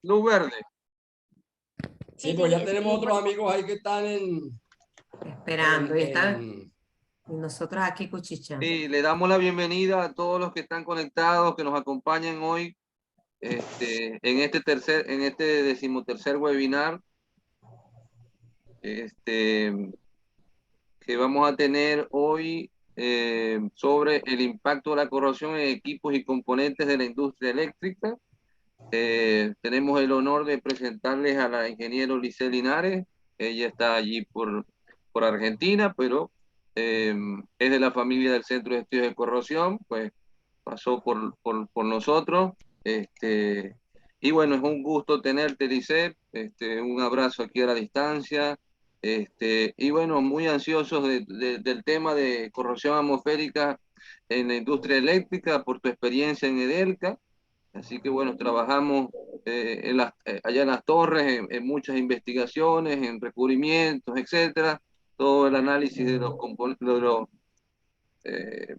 luz verde. Sí, pues ya tenemos otros amigos ahí que están esperando y están y nosotros aquí cuchicheando. Sí, le damos la bienvenida a todos los que están conectados, que nos acompañan hoy en este 13º webinar que vamos a tener hoy sobre el impacto de la corrosión en equipos y componentes de la industria eléctrica. Tenemos el honor de presentarles a la ingeniero Lisset Linares. Ella está allí por Argentina, pero es de la familia del Centro de Estudios de Corrosión, pues pasó por nosotros. Y bueno, es un gusto tenerte, Lisset. Un abrazo aquí a la distancia. Y bueno, muy ansiosos del tema de corrosión atmosférica en la industria eléctrica por tu experiencia en Edelca. Así que bueno, trabajamos allá en las torres, en muchas investigaciones, en recubrimientos, etcétera, todo el análisis de los eh,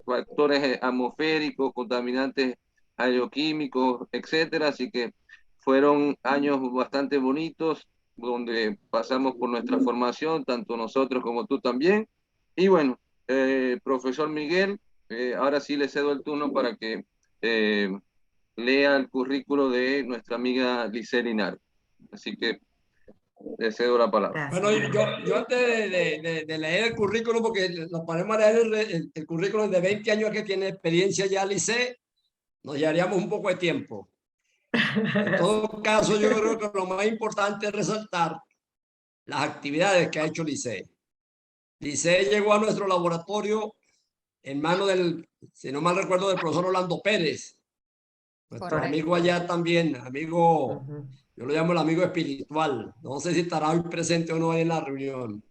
factores atmosféricos, contaminantes aeroquímicos, etcétera. Así que fueron años bastante bonitos donde pasamos por nuestra formación, tanto nosotros como tú también. Y bueno, profesor Miguel, ahora sí le cedo el turno para que eh, lea el currículo de nuestra amiga Lisset Linares. Así que le cedo la palabra. Bueno, yo antes de leer el currículum, porque nos ponemos a leer el currículum de 20 años que tiene experiencia ya Lisset, nos llevaríamos un poco de tiempo. En todo caso, yo creo que lo más importante es resaltar las actividades que ha hecho Lisset. Lisset llegó a nuestro laboratorio en manos del, si no mal recuerdo, del profesor Orlando Pérez, nuestro Correcto. amigo allá también, amigo, yo lo llamo el amigo espiritual. No sé si estará hoy presente o no en la reunión.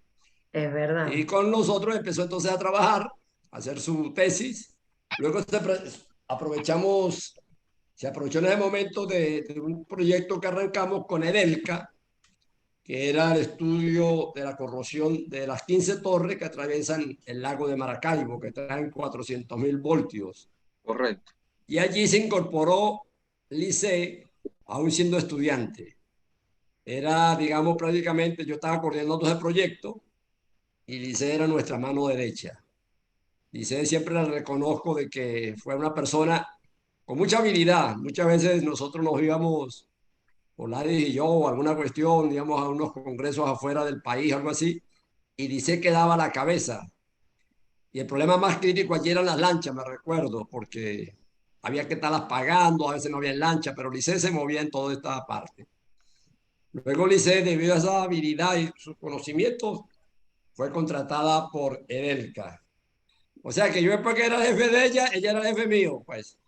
Es verdad. Y con nosotros empezó entonces a trabajar, a hacer su tesis. Luego se aprovechó en ese momento de un proyecto que arrancamos con Edelca, que era el estudio de la corrosión de las 15 torres que atraviesan el lago de Maracaibo, que traen 400.000 voltios. Correcto. Y allí se incorporó Lisset, aún siendo estudiante. Era, digamos, prácticamente, yo estaba coordinando ese proyecto y Lisset era nuestra mano derecha. Lisset siempre la reconozco de que fue una persona con mucha habilidad. Muchas veces nosotros nos íbamos, Oladis y yo, o alguna cuestión, íbamos a unos congresos afuera del país, algo así, y Lisset quedaba la cabeza. Y el problema más crítico allí eran las lanchas, me recuerdo, porque había que estarlas pagando, a veces no había lancha, pero Lisset se movía en toda esta parte. Luego Lisset, debido a esa habilidad y sus conocimientos, fue contratada por Edelca. O sea que yo después que era jefe de ella, ella era jefe mío, pues.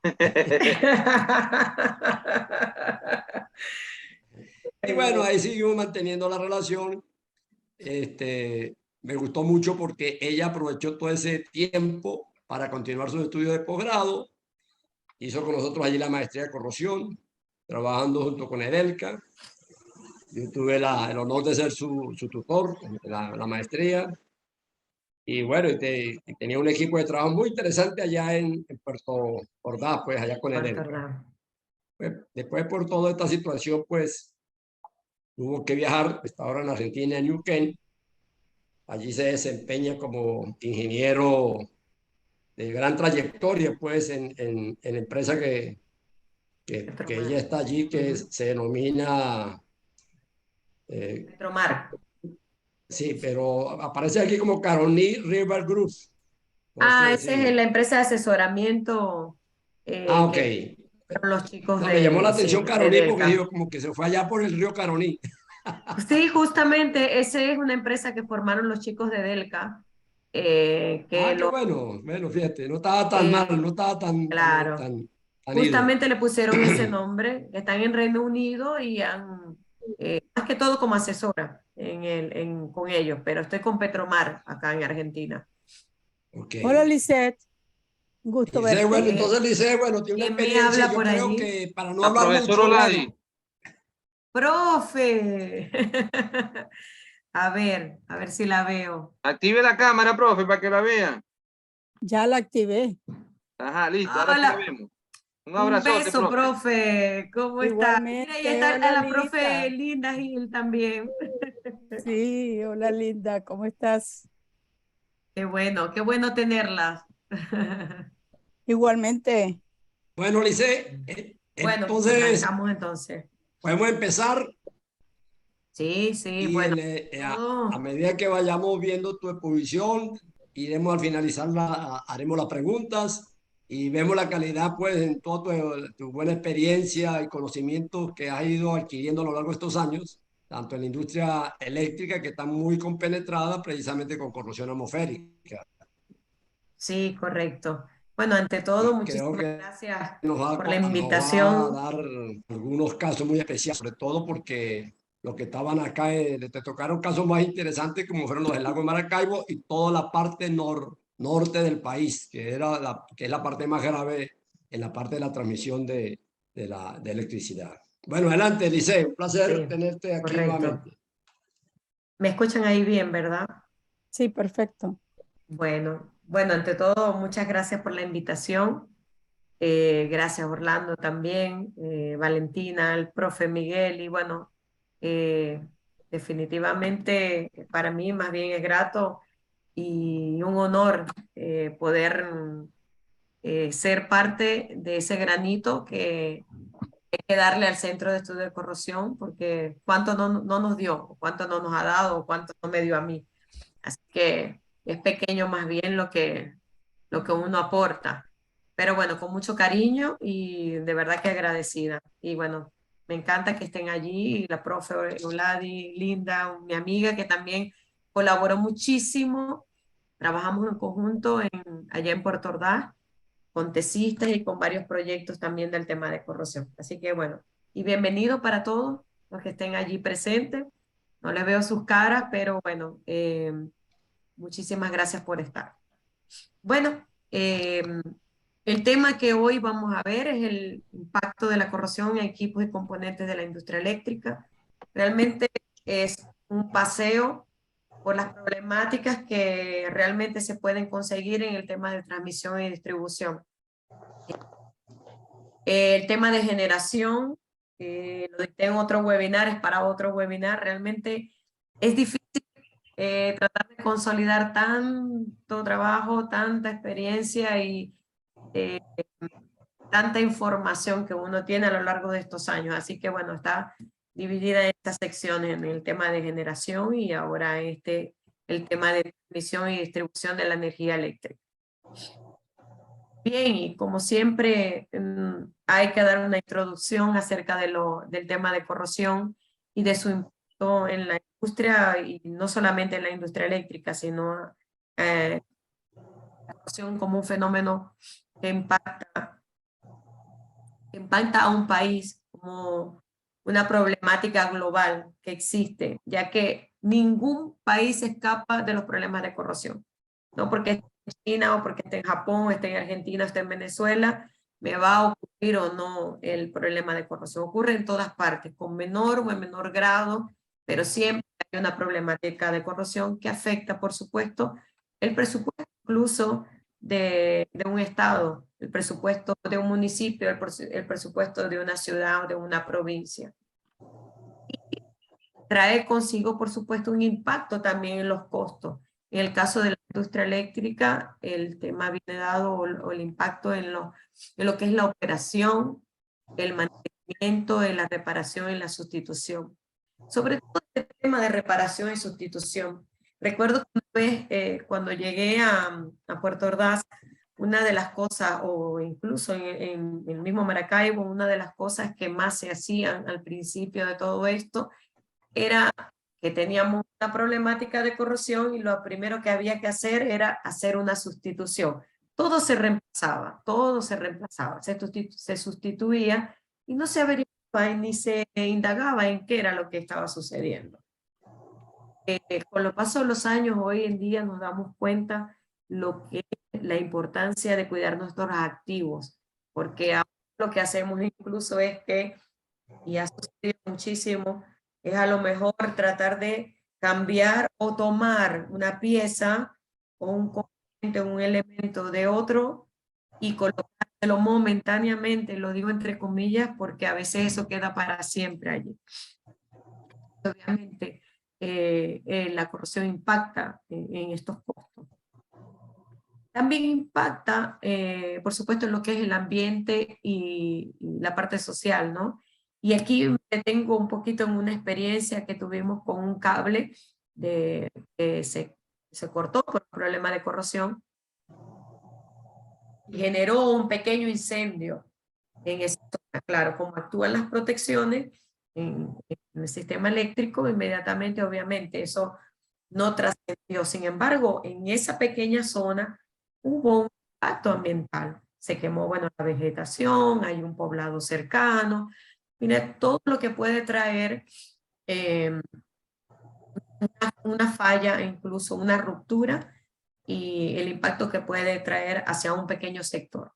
Y bueno, ahí seguimos manteniendo la relación. Me gustó mucho porque ella aprovechó todo ese tiempo para continuar sus estudios de posgrado. Hizo con nosotros allí la maestría de corrosión, trabajando junto con Edelca. Yo tuve el honor de ser su tutor en la maestría. Y bueno, y tenía un equipo de trabajo muy interesante allá en Puerto Ordaz, pues allá con Edelca. Pues, después por toda esta situación, pues tuvo que viajar, está ahora en Argentina, en Neuquén. Allí se desempeña como ingeniero de gran trayectoria, pues, en la empresa que ella está allí, que se denomina... Petromar. Sí, pero aparece aquí como Caroni River Group. No sé Esa es si... la empresa de asesoramiento ok. que los chicos No, me llamó la de, atención sí, de Caroní porque Delca. digo, como que se fue allá por el río Caroní. Sí, justamente, esa es una empresa que formaron los chicos de Delca. Qué bueno. Bueno, fíjate, no estaba tan mal, no estaba claro, tan ido. justamente le pusieron ese nombre. Están en Reino Unido y más que todo como asesora con ellos, pero estoy con Petromar acá en Argentina. Okay. Hola, Lisset. Gusto Liceo, verte. bueno, entonces Liceo, bueno, tiene una ¿Quién me experiencia, habla yo por creo allí? que para no A hablar profesor mucho, Oladi. bueno, ¡Profe! A ver si la veo. Active la cámara, profe, para que la vean. Ya la activé. Ajá, listo, ahora sí la Hola. vemos. Un Un abrazote, beso, profe. profe. ¿Cómo está? Mira, ahí está Igualmente, hola la profe Linda. Linda Gil también. Sí, hola Linda, ¿cómo estás? Qué bueno tenerla. Bueno, Igualmente, Lice, Bueno, entonces arrancamos entonces. podemos empezar Sí, sí, y bueno, a todo. medida que vayamos viendo tu exposición, iremos al finalizar, haremos las preguntas y vemos la calidad, pues, en toda tu buena experiencia y conocimientos que has ido adquiriendo a lo largo de estos años, tanto en la industria eléctrica, que está muy compenetrada precisamente con corrosión atmosférica. Sí, correcto. Bueno, ante todo, Y creo muchísimas que gracias por la nos va a invitación. dar algunos casos muy especiales, sobre todo porque los que estaban acá, te tocaron casos más interesantes como fueron los del lago de Maracaibo y toda la parte norte del país, que es la parte más grave en la parte de la transmisión de electricidad. Bueno, adelante, Eliseo, un placer Sí, tenerte aquí correcto. nuevamente. Me escuchan ahí bien, ¿verdad? sí, perfecto. Bueno, ante todo, muchas gracias por la invitación. Gracias, Orlando, también, Valentina, el profe Miguel, y bueno, eh, definitivamente para mí más bien es grato y un honor poder ser parte de ese granito que hay que darle al Centro de Estudio de Corrosión, porque cuánto no nos dio, cuánto no nos ha dado, cuánto no me dio a mí. Así que es pequeño más bien lo que uno aporta. Pero bueno, con mucho cariño y de verdad que agradecida. Y bueno, me encanta que estén allí, y la profe Euladi, Linda, mi amiga que también colaboró muchísimo. Trabajamos en conjunto allá en Puerto Ordaz con tesistas y con varios proyectos también del tema de corrosión. Así que bueno, y bienvenido para todos los que estén allí presentes. No les veo sus caras, pero bueno, muchísimas gracias por estar. Bueno, el tema que hoy vamos a ver es el impacto de la corrosión en equipos y componentes de la industria eléctrica. Realmente es un paseo por las problemáticas que realmente se pueden conseguir en el tema de transmisión y distribución. El tema de generación, lo dicté en otro webinar, es para otro webinar. Realmente es difícil tratar de consolidar tanto trabajo, tanta experiencia y eh, tanta información que uno tiene a lo largo de estos años. Así que bueno, está dividida en estas secciones, en el tema de generación y ahora el tema de transmisión y distribución de la energía eléctrica. Bien, y como siempre, hay que dar una introducción acerca del tema de corrosión y de su impacto en la industria, y no solamente en la industria eléctrica, sino la corrosión como un fenómeno que impacta a un país como una problemática global que existe, ya que ningún país escapa de los problemas de corrosión. No porque esté en China o porque esté en Japón, esté en Argentina, esté en Venezuela, me va a ocurrir o no el problema de corrosión. Ocurre en todas partes, con menor o en menor grado, pero siempre hay una problemática de corrosión que afecta, por supuesto, el presupuesto incluso de un estado, el presupuesto de un municipio, el presupuesto de una ciudad o de una provincia. Y trae consigo, por supuesto, un impacto también en los costos. En el caso de la industria eléctrica, el tema viene dado o el impacto en lo que es la operación, el mantenimiento, en la reparación y la sustitución. Sobre todo el tema de reparación y sustitución. Recuerdo que una vez cuando llegué a Puerto Ordaz, una de las cosas, o incluso en el mismo Maracaibo, una de las cosas que más se hacían al principio de todo esto era que teníamos una problemática de corrosión y lo primero que había que hacer era hacer una sustitución. Todo se reemplazaba, se sustituía y no se averiguaba ni se indagaba en qué era lo que estaba sucediendo. Con los pasos de los años, hoy en día nos damos cuenta lo que es la importancia de cuidar nuestros activos, porque ahora lo que hacemos incluso es que, y ha sucedido muchísimo, es a lo mejor tratar de cambiar o tomar una pieza o un componente, un elemento de otro y colocar momentáneamente, lo digo entre comillas, porque a veces eso queda para siempre allí. Obviamente, la corrosión impacta en estos costos. También impacta, por supuesto, en lo que es el ambiente y la parte social, ¿no? Y aquí me detengo un poquito en una experiencia que tuvimos con un cable que se cortó por un problema de corrosión y generó un pequeño incendio en esa zona. Claro, como actúan las protecciones en el sistema eléctrico, inmediatamente, obviamente, eso no trascendió. Sin embargo, en esa pequeña zona hubo un impacto ambiental. Se quemó, bueno, la vegetación, hay un poblado cercano. Mira, todo lo que puede traer eh, una falla, incluso una ruptura, y el impacto que puede traer hacia un pequeño sector.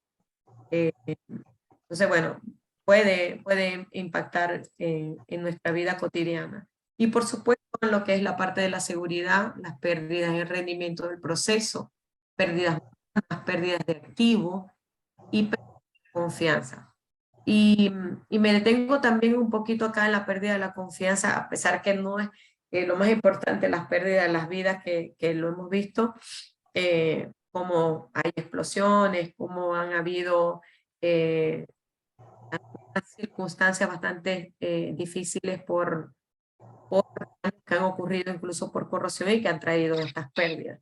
Entonces, bueno, puede impactar en nuestra vida cotidiana. Y por supuesto, en lo que es la parte de la seguridad, las pérdidas en el rendimiento del proceso, pérdidas humanas, pérdidas de activos y pérdidas de confianza. Y me detengo también un poquito acá en la pérdida de la confianza, a pesar que no es lo más importante, las pérdidas de las vidas que lo hemos visto, como hay explosiones, como han habido circunstancias bastante difíciles por que han ocurrido incluso por corrosión y que han traído estas pérdidas.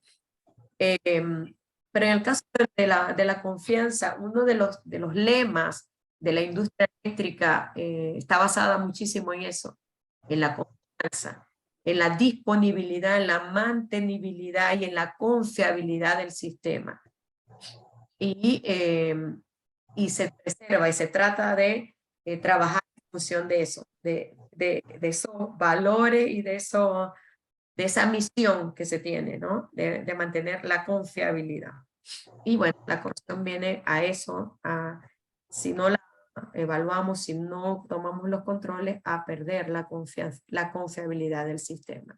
Pero en el caso de la confianza, uno de los lemas de la industria eléctrica está basada muchísimo en eso, en la confianza, en la disponibilidad, en la mantenibilidad y en la confiabilidad del sistema. Y se preserva y se trata de trabajar en función de eso, de esos valores y de esa misión que se tiene, ¿no? De mantener la confiabilidad. Y bueno, la corrupción viene a eso, si no la evaluamos, si no tomamos los controles, a perder la confiabilidad del sistema.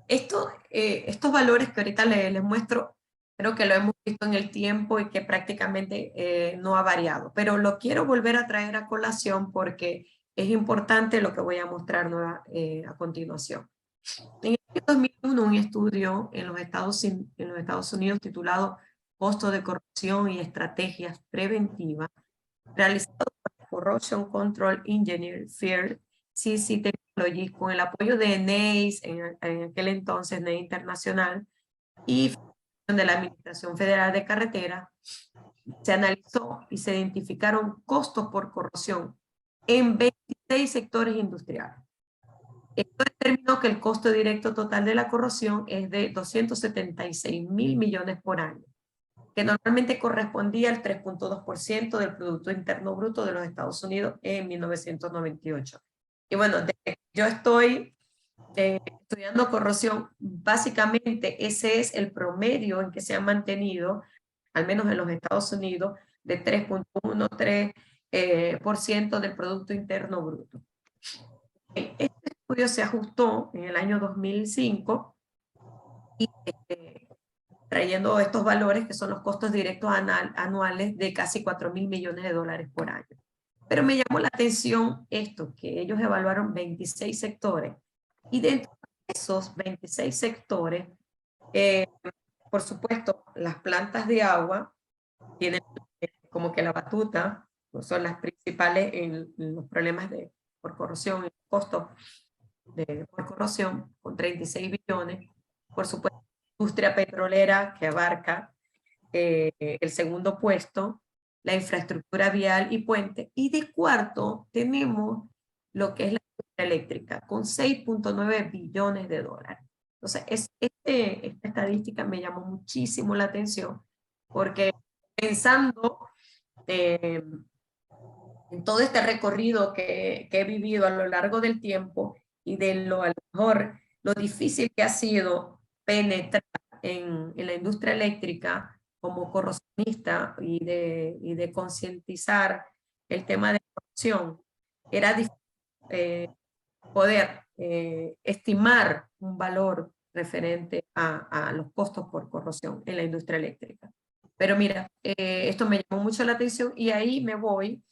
Estos valores que ahorita les muestro, creo que lo hemos visto en el tiempo y que prácticamente no ha variado, pero lo quiero volver a traer a colación porque es importante lo que voy a mostrar a continuación. En el 2001, un estudio en los Estados Unidos titulado Costo de corrupción y estrategias preventivas, realizado por Corrosion Control Engineer Firm CC Technologies con el apoyo de NEIS, en aquel entonces NEI Internacional, y de la Administración Federal de Carretera, se analizó y se identificaron costos por corrosión en 26 sectores industriales. Esto determinó que el costo directo total de la corrosión es de 276.000 millones por año, que normalmente correspondía al 3.2% del Producto Interno Bruto de los Estados Unidos en 1998. Y bueno, desde que yo estoy estudiando corrosión, básicamente ese es el promedio en que se ha mantenido, al menos en los Estados Unidos, de 3.13% del Producto Interno Bruto. Este estudio se ajustó en el año 2005 y trayendo estos valores que son los costos directos anuales de casi 4.000 millones de dólares por año. Pero me llamó la atención esto, que ellos evaluaron 26 sectores y dentro de esos 26 sectores, por supuesto, las plantas de agua tienen como que la batuta, pues son las principales en los problemas por corrosión, el costo por corrosión, con 36 billones. Por supuesto, industria petrolera que abarca el segundo puesto, la infraestructura vial y puente, y de cuarto tenemos lo que es la industria eléctrica, con 6.9 billones de dólares. Entonces, esta estadística me llamó muchísimo la atención, porque pensando en todo este recorrido que he vivido a lo largo del tiempo y de a lo mejor lo difícil que ha sido penetrar en la industria eléctrica como corrosionista y de concientizar el tema de corrupción, era difícil poder estimar un valor referente a los costos por corrosión en la industria eléctrica. Pero mira, esto me llamó mucho la atención y ahí me voy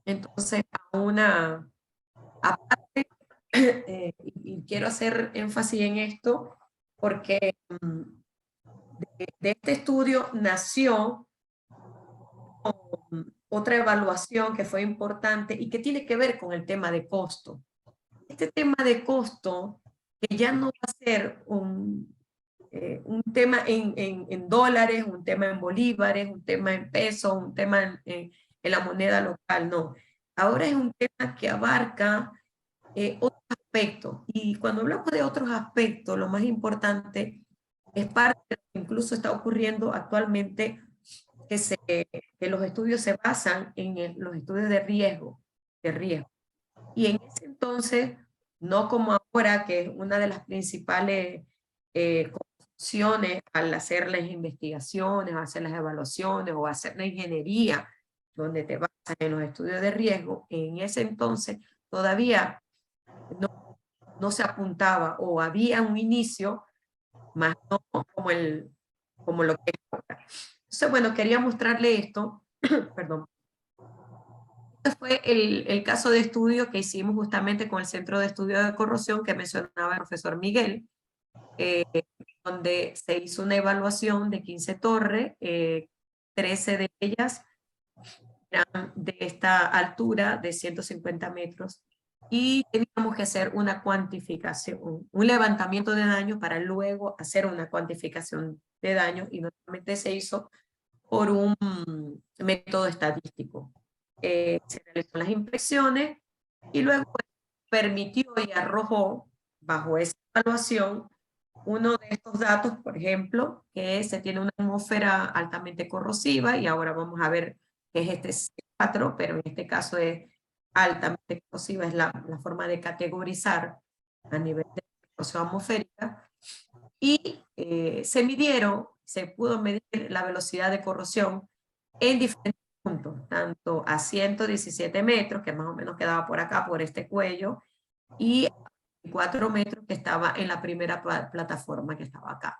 entonces a una, aparte, y quiero hacer énfasis en esto porque de este estudio nació otra evaluación que fue importante y que tiene que ver con el tema de costo. Este tema de costo, que ya no va a ser un tema en dólares, un tema en bolívares, un tema en pesos, un tema en la moneda local, no. Ahora es un tema que abarca otros aspectos. Y cuando hablamos de otros aspectos, lo más importante es parte de lo que incluso está ocurriendo actualmente, que los estudios se basan en los estudios de riesgo. Y en ese entonces, no como ahora, que es una de las principales condiciones al hacer las investigaciones, hacer las evaluaciones o hacer la ingeniería, donde te basas en los estudios de riesgo, en ese entonces todavía no se apuntaba o había un inicio, más no como lo que es ahora. Entonces, bueno, quería mostrarle esto, perdón. Este fue el caso de estudio que hicimos justamente con el Centro de Estudio de Corrosión que mencionaba el profesor Miguel, donde se hizo una evaluación de 15 torres, 13 de ellas eran de esta altura de 150 metros, y teníamos que hacer una cuantificación, un levantamiento de daño para luego hacer una cuantificación de daño, y normalmente se hizo por un método estadístico. Se realizaron las inspecciones y luego permitió y arrojó bajo esa evaluación uno de estos datos, por ejemplo, que se tiene una atmósfera altamente corrosiva, y ahora vamos a ver qué es este C4, pero en este caso es altamente corrosiva, es la forma de categorizar a nivel de corrosión atmosférica, y se pudo medir la velocidad de corrosión en diferentes puntos, tanto a 117 metros, que más o menos quedaba por acá, por este cuello, y 4 metros que estaba en la primera plataforma que estaba acá.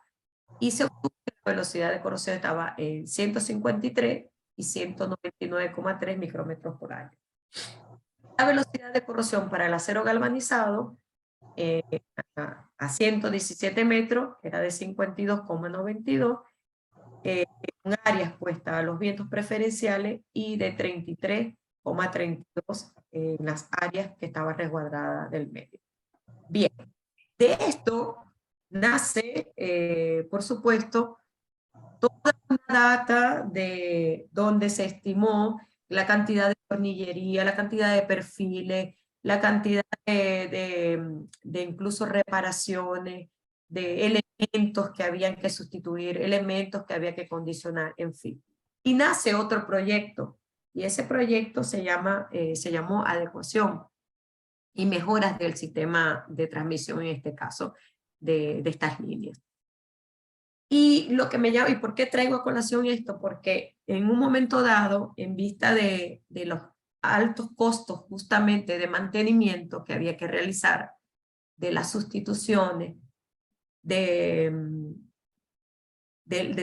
Y se obtuvo que la velocidad de corrosión estaba en 153 y 199,3 micrómetros por año. La velocidad de corrosión para el acero galvanizado a 117 metros era de 52,92, en áreas expuestas a los vientos preferenciales, y de 33,32 en las áreas que estaban resguardadas del medio. Bien, de esto nace, por supuesto, toda una data de donde se estimó la cantidad de tornillería, la cantidad de perfiles, la cantidad de incluso reparaciones, de elementos que habían que sustituir, elementos que había que condicionar, en fin. Y nace otro proyecto, y ese proyecto se llamó Adecuación y Mejoras del Sistema de Transmisión, en este caso, de estas líneas. Y lo que me llama, ¿y por qué traigo a colación esto? Porque en un momento dado, en vista de los altos costos justamente de mantenimiento que había que realizar, de las sustituciones, de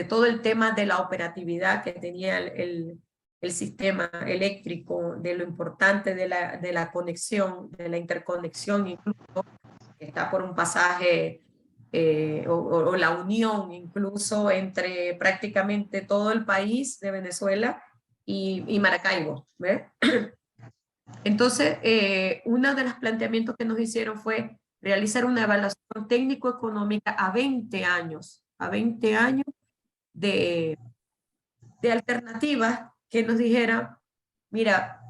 todo el tema de la operatividad que tenía el sistema eléctrico, de lo importante de la conexión, de la interconexión, incluso que está por un pasaje o la unión incluso entre prácticamente todo el país de Venezuela y Maracaibo, ¿ves? Entonces, uno de los planteamientos que nos hicieron fue realizar una evaluación técnico-económica a 20 años de alternativas que nos dijera, mira,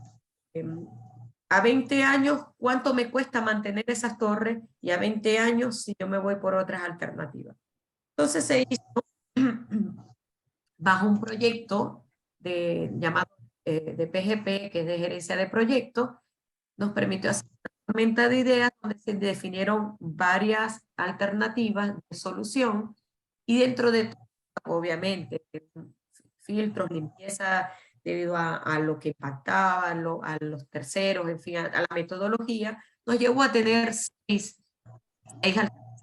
a 20 años, ¿cuánto me cuesta mantener esas torres? Y a 20 años, si yo me voy por otras alternativas. Entonces se hizo bajo un proyecto llamado de PGP, que es de gerencia de proyectos. Nos permitió hacer una tormenta de ideas donde se definieron varias alternativas de solución, y dentro de todo, obviamente, filtros, limpieza, debido a lo que impactaba, a los terceros, en fin, a la metodología, nos llevó a tener seis alternativas,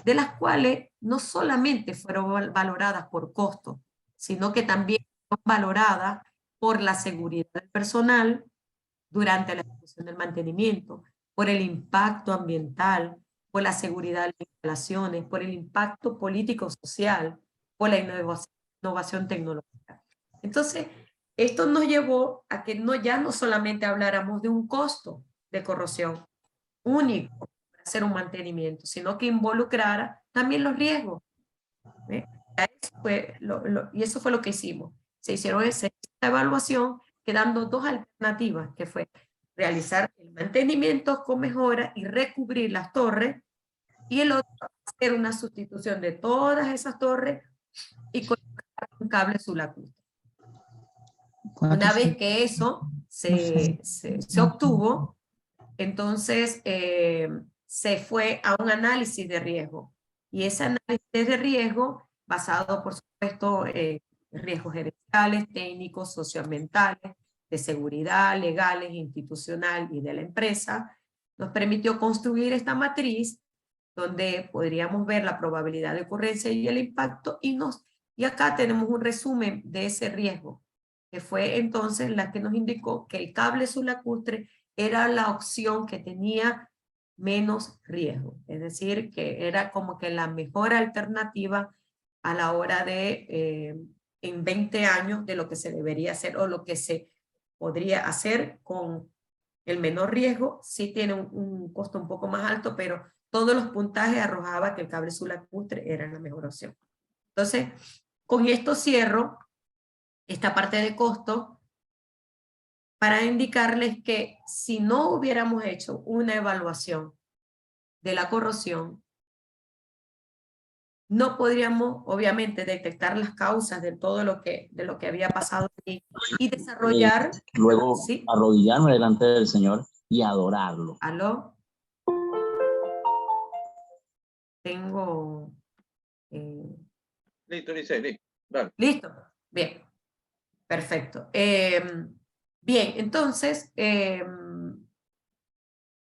de las cuales no solamente fueron valoradas por costo, sino que también son valoradas por la seguridad del personal durante la ejecución del mantenimiento, por el impacto ambiental, por la seguridad de las instalaciones, por el impacto político-social, por la innovación tecnológica. Entonces, esto nos llevó a que ya no solamente habláramos de un costo de corrosión único para hacer un mantenimiento, sino que involucrara también los riesgos. Y eso fue lo que hicimos. Se hicieron esa evaluación quedando dos alternativas, que fue realizar el mantenimiento con mejora y recubrir las torres, y el otro hacer una sustitución de todas esas torres y colocar un cable sulacustre. Una vez que eso se obtuvo, entonces se fue a un análisis de riesgo. Y ese análisis de riesgo, basado por supuesto en riesgos gerenciales, técnicos, socioambientales, de seguridad, legales, institucional y de la empresa, nos permitió construir esta matriz donde podríamos ver la probabilidad de ocurrencia y el impacto, y acá tenemos un resumen de ese riesgo, que fue entonces la que nos indicó que el cable sulacustre era la opción que tenía menos riesgo, es decir, que era como que la mejor alternativa a la hora de, en 20 años, de lo que se debería hacer o lo que se podría hacer con el menor riesgo. Sí tiene un costo un poco más alto, pero todos los puntajes arrojaban que el cable sulacustre era la mejor opción. Entonces, con esto cierro esta parte de costo para indicarles que si no hubiéramos hecho una evaluación de la corrosión, no podríamos obviamente detectar las causas de todo lo que había pasado y desarrollar. Luego ¿sí? arrodillarme delante del Señor y adorarlo. ¿Aló? Tengo... Listo, Lice, listo. Dale. ¿Listo? Bien. Perfecto. Bien, entonces,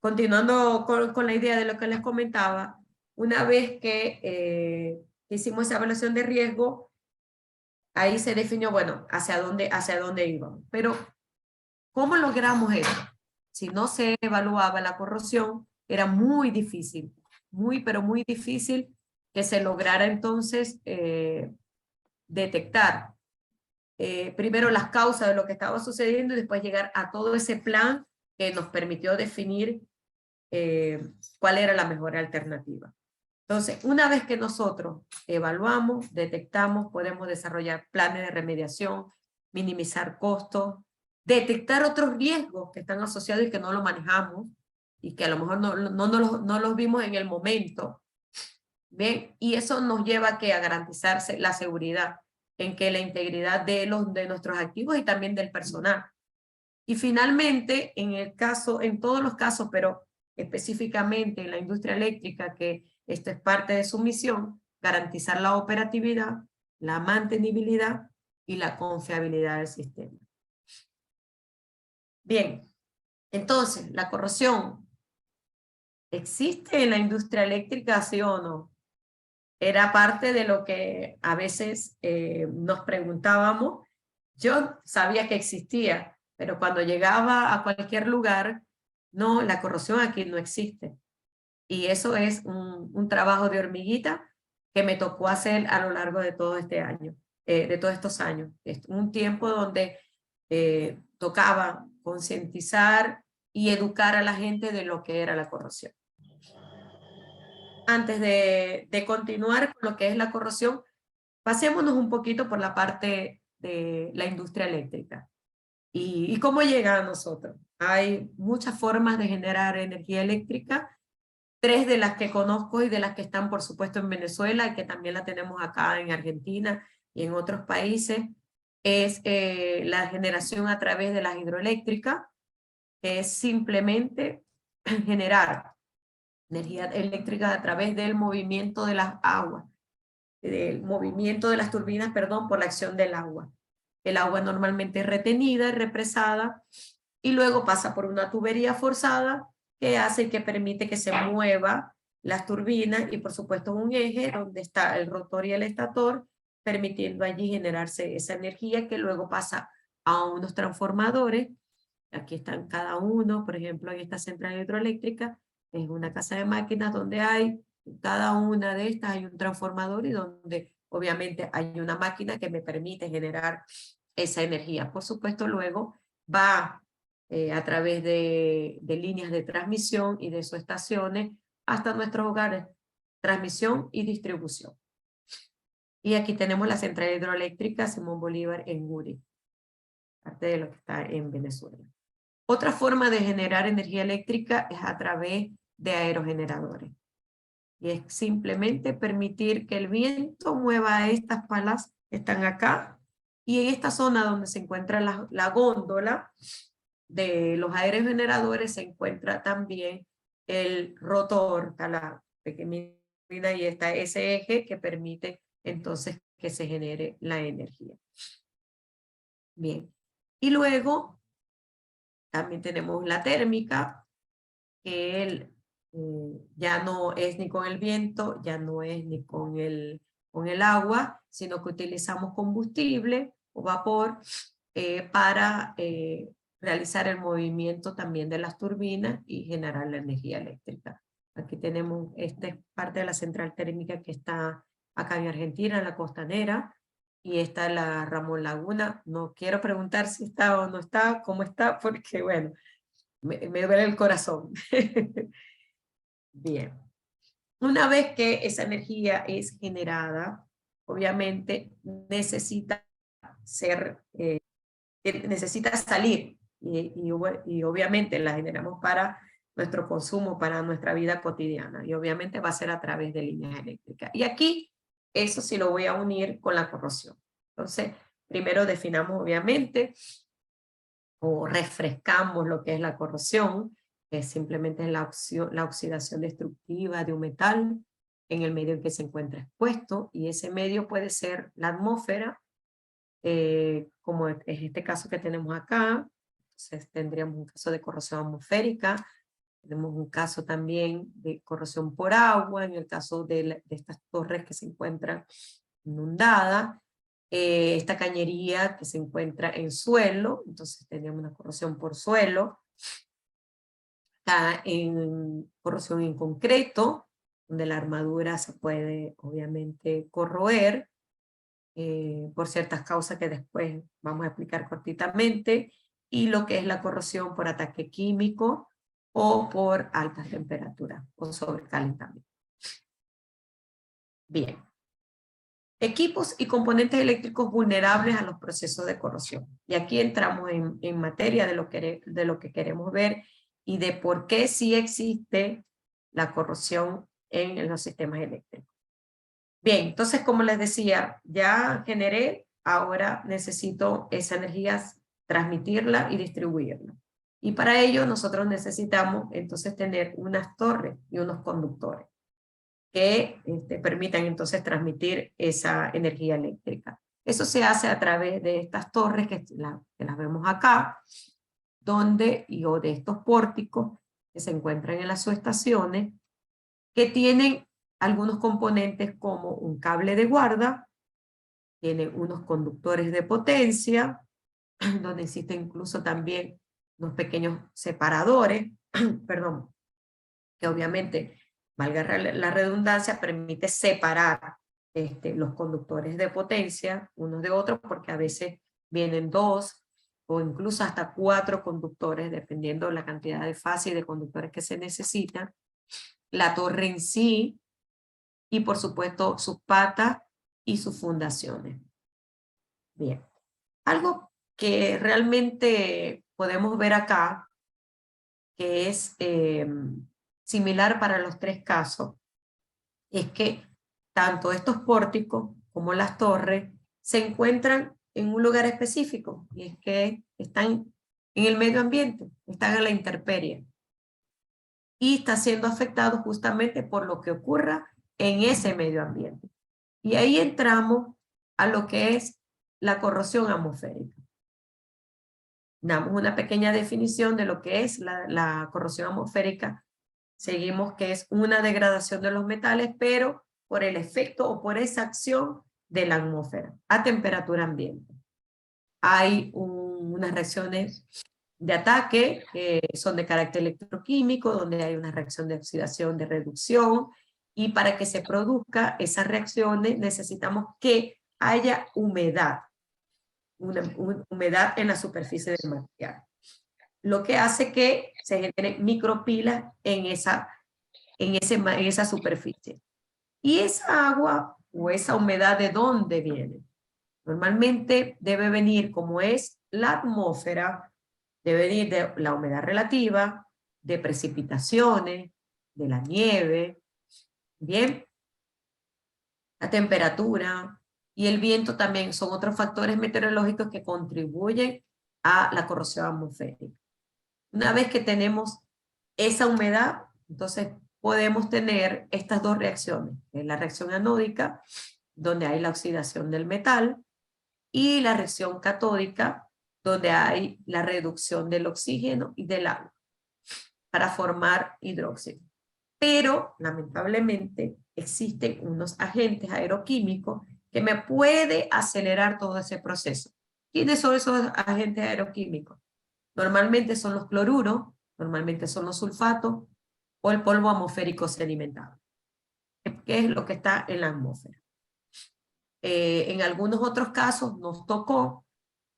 continuando con la idea de lo que les comentaba, una vez que hicimos esa evaluación de riesgo, ahí se definió, bueno, hacia dónde íbamos. Pero, ¿cómo logramos eso? Si no se evaluaba la corrosión, era muy difícil, pero muy difícil que se lograra entonces detectar primero las causas de lo que estaba sucediendo y después llegar a todo ese plan que nos permitió definir cuál era la mejor alternativa. Entonces, una vez que nosotros evaluamos, detectamos, podemos desarrollar planes de remediación, minimizar costos, detectar otros riesgos que están asociados y que no los manejamos y que a lo mejor no los vimos en el momento. Bien, y eso nos lleva a garantizarse la seguridad, en que la integridad de nuestros activos y también del personal. Y finalmente, en todos los casos, pero específicamente en la industria eléctrica, que esto es parte de su misión, garantizar la operatividad, la mantenibilidad y la confiabilidad del sistema. Bien, entonces, ¿la corrosión existe en la industria eléctrica, sí o no? Era parte de lo que a veces nos preguntábamos. Yo sabía que existía, pero cuando llegaba a cualquier lugar, no, la corrosión aquí no existe. Y eso es un trabajo de hormiguita que me tocó hacer a lo largo de todo este año, de todos estos años. Es un tiempo donde tocaba concientizar y educar a la gente de lo que era la corrosión. Antes de continuar con lo que es la corrosión, pasémonos un poquito por la parte de la industria eléctrica. ¿Y cómo llega a nosotros? Hay muchas formas de generar energía eléctrica, 3 de las que conozco y de las que están por supuesto en Venezuela y que también la tenemos acá en Argentina y en otros países, es la generación a través de las hidroeléctricas, que es simplemente generar energía eléctrica a través del movimiento de las aguas, del movimiento de las turbinas, perdón, por la acción del agua. El agua normalmente es retenida y represada y luego pasa por una tubería forzada que hace y que permite que se mueva las turbinas y por supuesto un eje donde está el rotor y el estator permitiendo allí generarse esa energía que luego pasa a unos transformadores. Aquí están cada uno, por ejemplo, en esta central hidroeléctrica, es una casa de máquinas donde hay, cada una de estas hay un transformador y donde obviamente hay una máquina que me permite generar esa energía. Por supuesto, luego va a través de líneas de transmisión y de subestaciones hasta nuestros hogares, transmisión y distribución. Y aquí tenemos la central hidroeléctrica Simón Bolívar en Guri, parte de lo que está en Venezuela. Otra forma de generar energía eléctrica es a través de aerogeneradores. Y es simplemente permitir que el viento mueva estas palas que están acá. Y en esta zona donde se encuentra la góndola de los aerogeneradores se encuentra también el rotor, está la pequeña y está ese eje que permite entonces que se genere la energía. Bien. Y luego también tenemos la térmica, que ya no es ni con el viento, ya no es ni con el agua, sino que utilizamos combustible o vapor para realizar el movimiento también de las turbinas y generar la energía eléctrica. Aquí tenemos, esta es parte de la central térmica que está acá en Argentina, en la costanera, y esta es la Ramón Laguna. No quiero preguntar si está o no está, cómo está, porque bueno, me duele el corazón. Bien. Una vez que esa energía es generada, obviamente necesita salir y obviamente la generamos para nuestro consumo, para nuestra vida cotidiana y obviamente va a ser a través de líneas eléctricas. Y aquí eso sí lo voy a unir con la corrosión. Entonces, primero definamos obviamente o refrescamos lo que es la corrosión, que simplemente es la oxidación destructiva de un metal en el medio en que se encuentra expuesto, y ese medio puede ser la atmósfera, como es este caso que tenemos acá. Entonces tendríamos un caso de corrosión atmosférica, tenemos un caso también de corrosión por agua, en el caso de estas torres que se encuentran inundadas, esta cañería que se encuentra en suelo, entonces tendríamos una corrosión por suelo. Está en corrosión en concreto, donde la armadura se puede obviamente corroer por ciertas causas que después vamos a explicar cortitamente, y lo que es la corrosión por ataque químico o por altas temperaturas o sobrecalentamiento. Bien. Equipos y componentes eléctricos vulnerables a los procesos de corrosión. Y aquí entramos en materia de lo que queremos ver y de por qué sí existe la corrosión en los sistemas eléctricos. Bien, entonces como les decía, ya generé, ahora necesito esa energía transmitirla y distribuirla. Y para ello nosotros necesitamos entonces tener unas torres y unos conductores que permitan entonces transmitir esa energía eléctrica. Eso se hace a través de estas torres que las vemos acá, o de estos pórticos que se encuentran en las subestaciones, que tienen algunos componentes como un cable de guarda, tienen unos conductores de potencia, donde existen incluso también unos pequeños separadores, perdón, que obviamente, valga la redundancia, permite separar los conductores de potencia unos de otros, porque a veces vienen 2 o incluso hasta 4 conductores, dependiendo de la cantidad de fases y de conductores que se necesitan. La torre en sí, y por supuesto sus patas y sus fundaciones. Bien, algo que realmente podemos ver acá, que es similar para los 3 casos, es que tanto estos pórticos como las torres se encuentran en un lugar específico, y es que están en el medio ambiente, están en la intemperie, y está siendo afectado justamente por lo que ocurra en ese medio ambiente. Y ahí entramos a lo que es la corrosión atmosférica. Damos una pequeña definición de lo que es la corrosión atmosférica. Seguimos que es una degradación de los metales, pero por el efecto o por esa acción de la atmósfera a temperatura ambiente. Hay unas reacciones de ataque que son de carácter electroquímico, donde hay una reacción de oxidación, de reducción, y para que se produzca esas reacciones necesitamos que haya humedad, una humedad en la superficie del material, lo que hace que se generen micropilas en esa superficie. Y esa agua o esa humedad, ¿de dónde viene? Normalmente debe venir, como es la atmósfera, debe venir de la humedad relativa, de precipitaciones, de la nieve, bien, la temperatura y el viento también son otros factores meteorológicos que contribuyen a la corrosión atmosférica. Una vez que tenemos esa humedad, entonces podemos tener estas dos reacciones, la reacción anódica, donde hay la oxidación del metal, y la reacción catódica, donde hay la reducción del oxígeno y del agua para formar hidróxido. Pero, lamentablemente, existen unos agentes aeroquímicos que me pueden acelerar todo ese proceso. ¿Quiénes son esos agentes aeroquímicos? Normalmente son los cloruros, normalmente son los sulfatos o el polvo atmosférico sedimentado, que es lo que está en la atmósfera. En algunos otros casos nos tocó,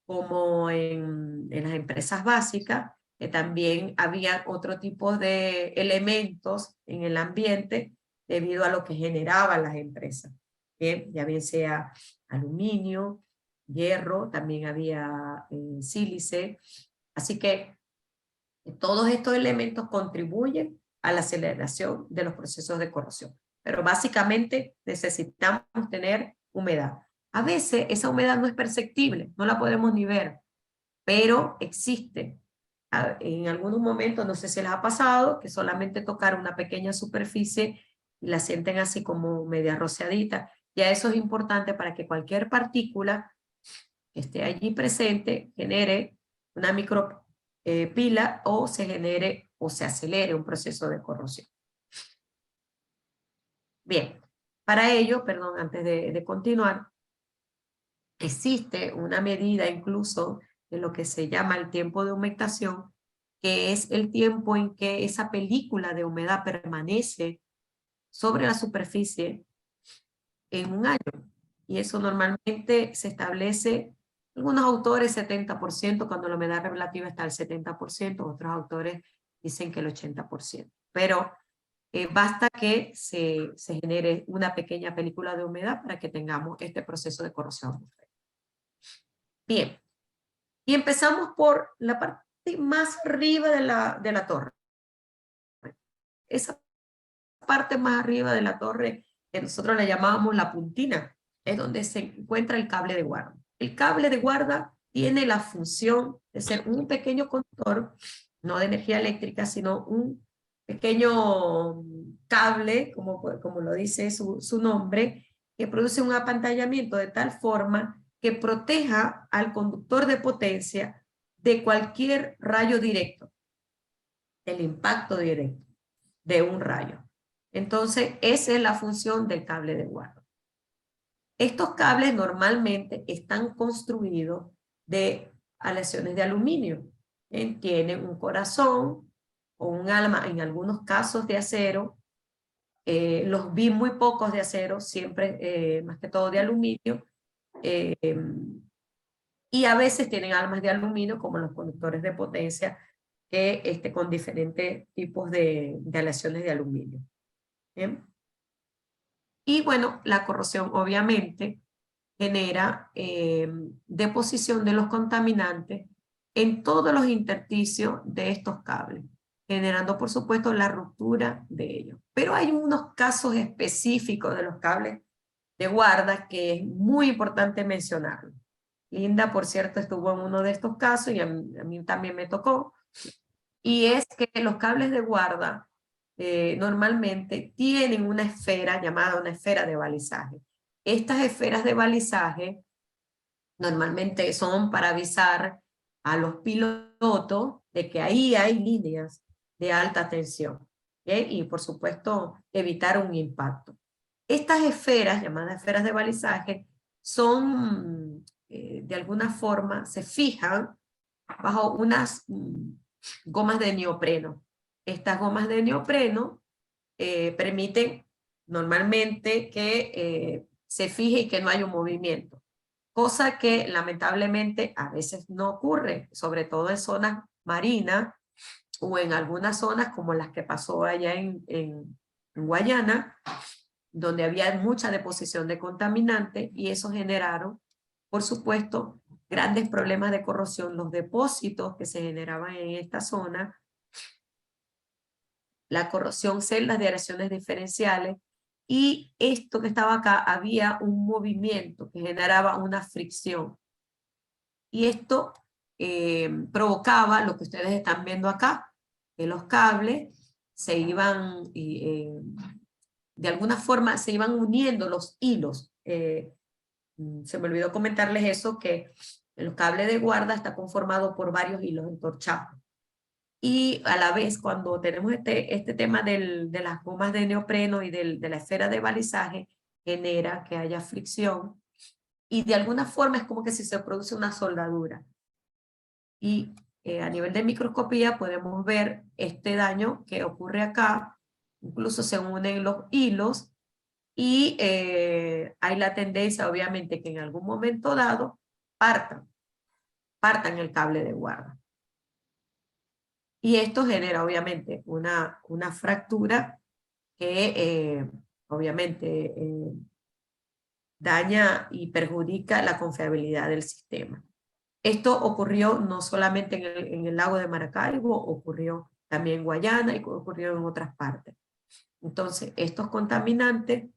como en las empresas básicas, que también había otro tipo de elementos en el ambiente debido a lo que generaban las empresas. Bien, ya bien sea aluminio, hierro, también había sílice. Así que todos estos elementos contribuyen a la aceleración de los procesos de corrosión. Pero básicamente necesitamos tener humedad. A veces esa humedad no es perceptible, no la podemos ni ver, pero existe. En algunos momentos, no sé si les ha pasado, que solamente tocar una pequeña superficie y la sienten así como media rociadita. Ya eso es importante para que cualquier partícula que esté allí presente genere una micropila o se genere o se acelere un proceso de corrosión. Bien, para ello, perdón, antes de continuar, existe una medida incluso de lo que se llama el tiempo de humectación, que es el tiempo en que esa película de humedad permanece sobre la superficie en un año. Y eso normalmente se establece, algunos autores 70%, cuando la humedad relativa está al 70%, otros autores dicen que el 80%. Pero basta que se genere una pequeña película de humedad para que tengamos este proceso de corrosión atmosférica. Bien, y empezamos por la parte más arriba de la torre. Esa parte más arriba de la torre, que nosotros le llamábamos la puntina, es donde se encuentra el cable de guarda. El cable de guarda tiene la función de ser un pequeño conductor, no de energía eléctrica, sino un pequeño cable, como lo dice su nombre, que produce un apantallamiento de tal forma que proteja al conductor de potencia de cualquier rayo directo, del impacto directo de un rayo. Entonces, esa es la función del cable de guarda. Estos cables normalmente están construidos de aleaciones de aluminio. Tienen un corazón o un alma, en algunos casos de acero. Los vi muy pocos de acero, siempre más que todo de aluminio. Y a veces tienen almas de aluminio, como los conductores de potencia, que con diferentes tipos de aleaciones de aluminio. ¿Bien? Y bueno, la corrosión obviamente genera deposición de los contaminantes en todos los intersticios de estos cables, generando por supuesto la ruptura de ellos. Pero hay unos casos específicos de los cables de guarda que es muy importante mencionarlo. Linda, por cierto, estuvo en uno de estos casos y a mí también me tocó. Y es que los cables de guarda normalmente tienen una esfera llamada una esfera de balizaje. Estas esferas de balizaje normalmente son para avisar a los pilotos de que ahí hay líneas de alta tensión, ¿okay? Y por supuesto evitar un impacto. Estas esferas, llamadas esferas de balizaje, son, de alguna forma, se fijan bajo unas gomas de neopreno. Estas gomas de neopreno permiten normalmente que se fije y que no haya un movimiento, cosa que lamentablemente a veces no ocurre, sobre todo en zonas marinas o en algunas zonas como las que pasó allá en Guayana, donde había mucha deposición de contaminantes y eso generaron, por supuesto, grandes problemas de corrosión, los depósitos que se generaban en esta zona, la corrosión, celdas de aireaciones diferenciales, y esto que estaba acá, había un movimiento que generaba una fricción. Y esto provocaba lo que ustedes están viendo acá, que los cables se iban, de alguna forma, se iban uniendo los hilos. Se me olvidó comentarles eso, que el cable de guarda está conformado por varios hilos entorchados. Y a la vez, cuando tenemos este tema de las gomas de neopreno y de la esfera de balizaje, genera que haya fricción. Y de alguna forma es como que si se produce una soldadura. Y a nivel de microscopía podemos ver este daño que ocurre acá. Incluso se unen los hilos y hay la tendencia, obviamente, que en algún momento dado partan el cable de guarda. Y esto genera, obviamente, una fractura que, obviamente, daña y perjudica la confiabilidad del sistema. Esto ocurrió no solamente en el lago de Maracaibo, ocurrió también en Guayana y ocurrió en otras partes. Entonces, estos contaminantes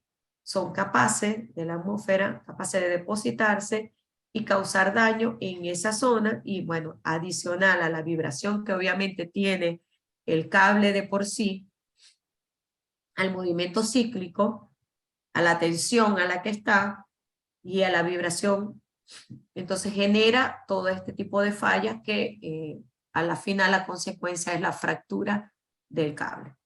son capaces de la atmósfera, capaces de depositarse y causar daño en esa zona, y bueno, adicional a la vibración que obviamente tiene el cable de por sí, al movimiento cíclico, a la tensión a la que está y a la vibración, entonces genera todo este tipo de fallas que a la final la consecuencia es la fractura del cable.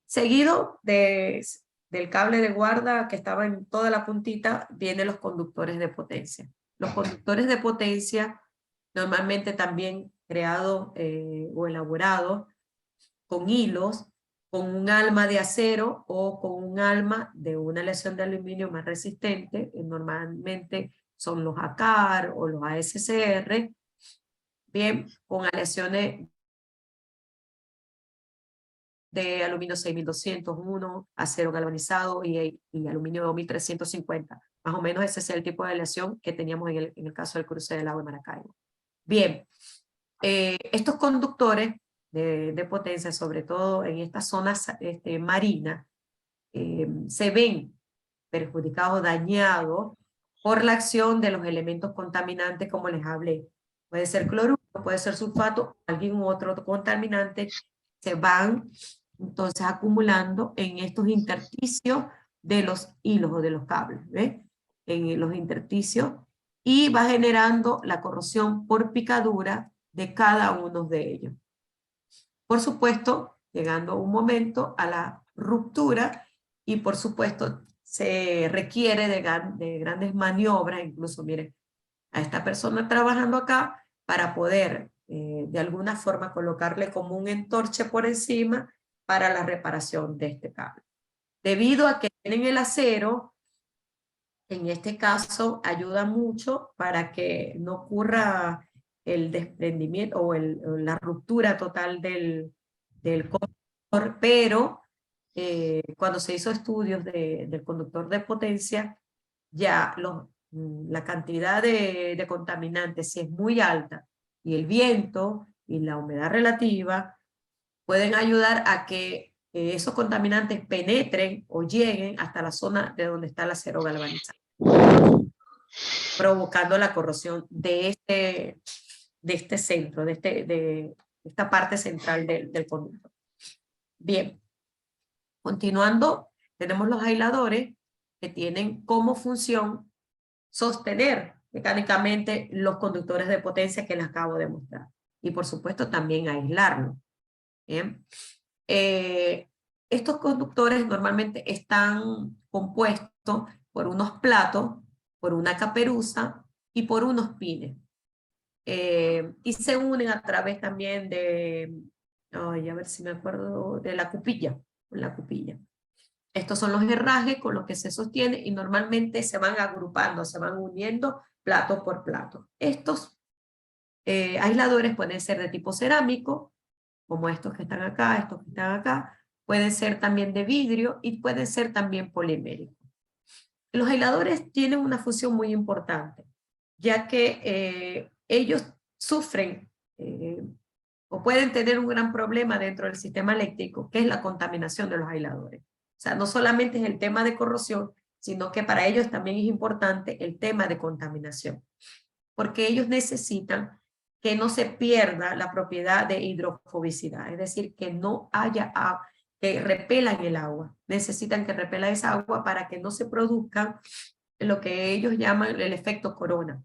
Seguido del cable de guarda que estaba en toda la puntita, vienen los conductores de potencia. Los conductores de potencia normalmente también creados o elaborados con hilos, con un alma de acero o con un alma de una aleación de aluminio más resistente, normalmente son los ACAR o los ASCR, bien, con aleaciones de aluminio 6201, acero galvanizado y aluminio 2350. Más o menos ese es el tipo de aleación que teníamos en el caso del cruce del lago de Maracaibo. Bien, estos conductores de potencia, sobre todo en estas zonas marinas, se ven perjudicados, dañados por la acción de los elementos contaminantes, como les hablé. Puede ser cloruro, puede ser sulfato, algún otro contaminante, se van entonces acumulando en estos intersticios de los hilos o de los cables, ¿ves? En los intersticios, y va generando la corrosión por picadura de cada uno de ellos. Por supuesto, llegando un momento a la ruptura, y por supuesto se requiere de grandes maniobras, incluso miren, a esta persona trabajando acá para poder de alguna forma colocarle como un entorche por encima para la reparación de este cable. Debido a que tienen el acero, en este caso ayuda mucho para que no ocurra el desprendimiento o la ruptura total del conductor, pero cuando se hizo estudios del conductor de potencia, ya la cantidad de contaminantes, si es muy alta, y el viento y la humedad relativa, pueden ayudar a que esos contaminantes penetren o lleguen hasta la zona de donde está el acero galvanizado, provocando la corrosión de este centro, de esta parte central del conductor. Bien, continuando, tenemos los aisladores que tienen como función sostener mecánicamente los conductores de potencia que les acabo de mostrar. Y por supuesto también aislarlo. ¿Bien? Estos conductores normalmente están compuestos por unos platos, por una caperuza y por unos pines. Y se unen a través también de, ay, a ver si me acuerdo, de la cupilla. Estos son los herrajes con los que se sostiene y normalmente se van agrupando, se van uniendo plato por plato. Estos aisladores pueden ser de tipo cerámico, como estos que están acá, estos que están acá, pueden ser también de vidrio y pueden ser también poliméricos. Los aisladores tienen una función muy importante, ya que ellos sufren o pueden tener un gran problema dentro del sistema eléctrico, que es la contaminación de los aisladores. O sea, no solamente es el tema de corrosión, sino que para ellos también es importante el tema de contaminación, porque ellos necesitan que no se pierda la propiedad de hidrofobicidad, es decir, que no haya agua, que repelan el agua. Necesitan que repela esa agua para que no se produzca lo que ellos llaman el efecto corona,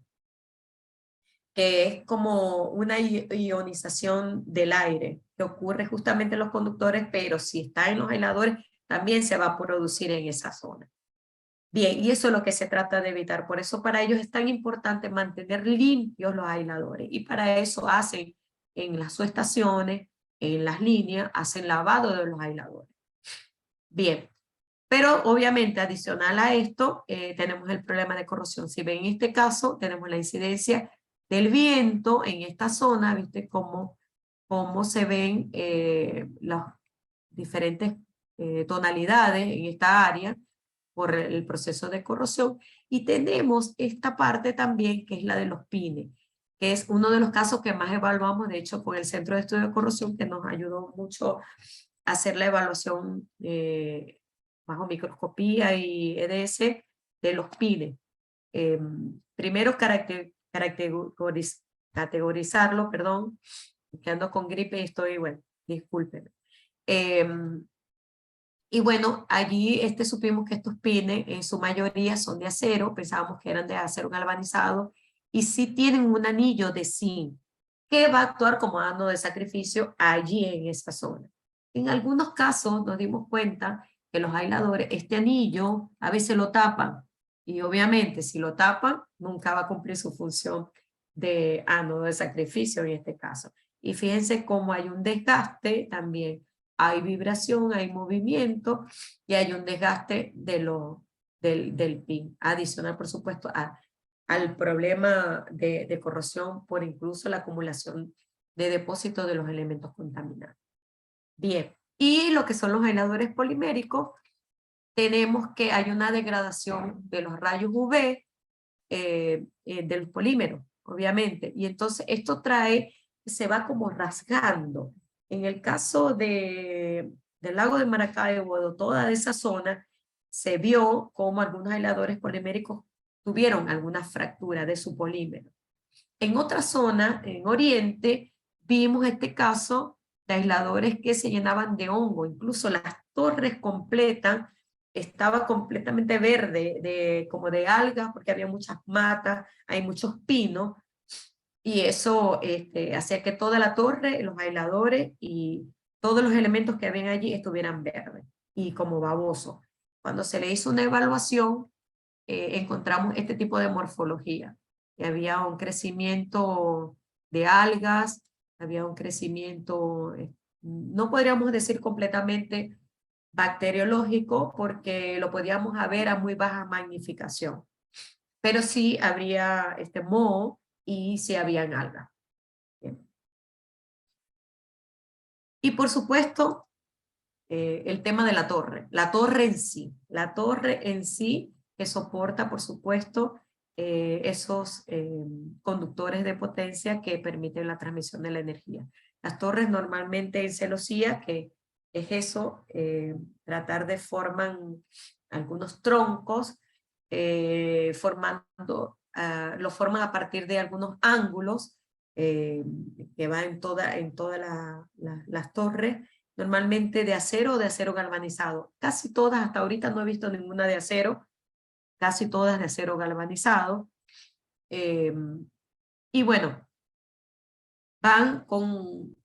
que es como una ionización del aire que ocurre justamente en los conductores, pero si está en los aisladores, también se va a producir en esa zona. Bien, y eso es lo que se trata de evitar. Por eso para ellos es tan importante mantener limpios los aisladores. Y para eso hacen en las subestaciones, en las líneas, hacen lavado de los aisladores. Bien, pero obviamente adicional a esto tenemos el problema de corrosión. Si ven en este caso tenemos la incidencia del viento en esta zona, ¿viste? Cómo se ven las diferentes tonalidades en esta área por el proceso de corrosión. Y tenemos esta parte también que es la de los pines, que es uno de los casos que más evaluamos, de hecho, con el Centro de Estudio de Corrosión, que nos ayudó mucho a hacer la evaluación bajo microscopía y EDS de los pines. Primero categorizarlo, perdón, que ando con gripe y estoy, bueno, discúlpenme. Y bueno, allí supimos que estos pines en su mayoría son de acero, pensábamos que eran de acero galvanizado, y sí tienen un anillo de zinc, que va a actuar como dando de sacrificio allí en esa zona. En algunos casos nos dimos cuenta que los aisladores, este anillo a veces lo tapan, y obviamente si lo tapan, nunca va a cumplir su función de ánodo de sacrificio en este caso. Y fíjense cómo hay un desgaste también. Hay vibración, hay movimiento y hay un desgaste del pin. Adicional, por supuesto, al problema de corrosión por incluso la acumulación de depósitos de los elementos contaminantes. Bien, y lo que son los aisladores poliméricos, tenemos que hay una degradación de los rayos UV de los polímeros, obviamente. Y entonces esto se va como rasgando. En el caso del lago de Maracaibo, de toda esa zona, se vio como algunos aisladores poliméricos tuvieron alguna fractura de su polímero. En otra zona, en Oriente, vimos este caso de aisladores que se llenaban de hongo, incluso las torres completas estaba completamente verde, como de algas, porque había muchas matas, hay muchos pinos, y eso hacía que toda la torre, los aisladores y todos los elementos que habían allí estuvieran verdes y como babosos. Cuando se le hizo una evaluación, encontramos este tipo de morfología. Y había un crecimiento de algas, había un crecimiento, no podríamos decir completamente bacteriológico, porque lo podíamos ver a muy baja magnificación. Pero sí habría moho y sí habían algas. Bien. Y por supuesto, el tema de la torre en sí que soporta, por supuesto, esos conductores de potencia que permiten la transmisión de la energía. Las torres normalmente en celosía, que es eso, tratar de formar algunos troncos, lo forman a partir de algunos ángulos que van en todas las torres, normalmente de acero o de acero galvanizado. Casi todas, hasta ahorita no he visto ninguna de acero, casi todas de acero galvanizado. Y bueno, van con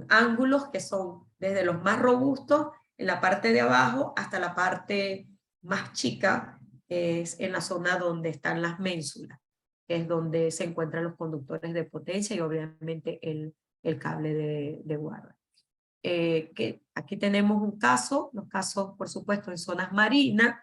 ángulos que son desde los más robustos en la parte de abajo hasta la parte más chica que es en la zona donde están las ménsulas, que es donde se encuentran los conductores de potencia y obviamente el cable de guarda. Que aquí tenemos un caso, los casos por supuesto en zonas marinas,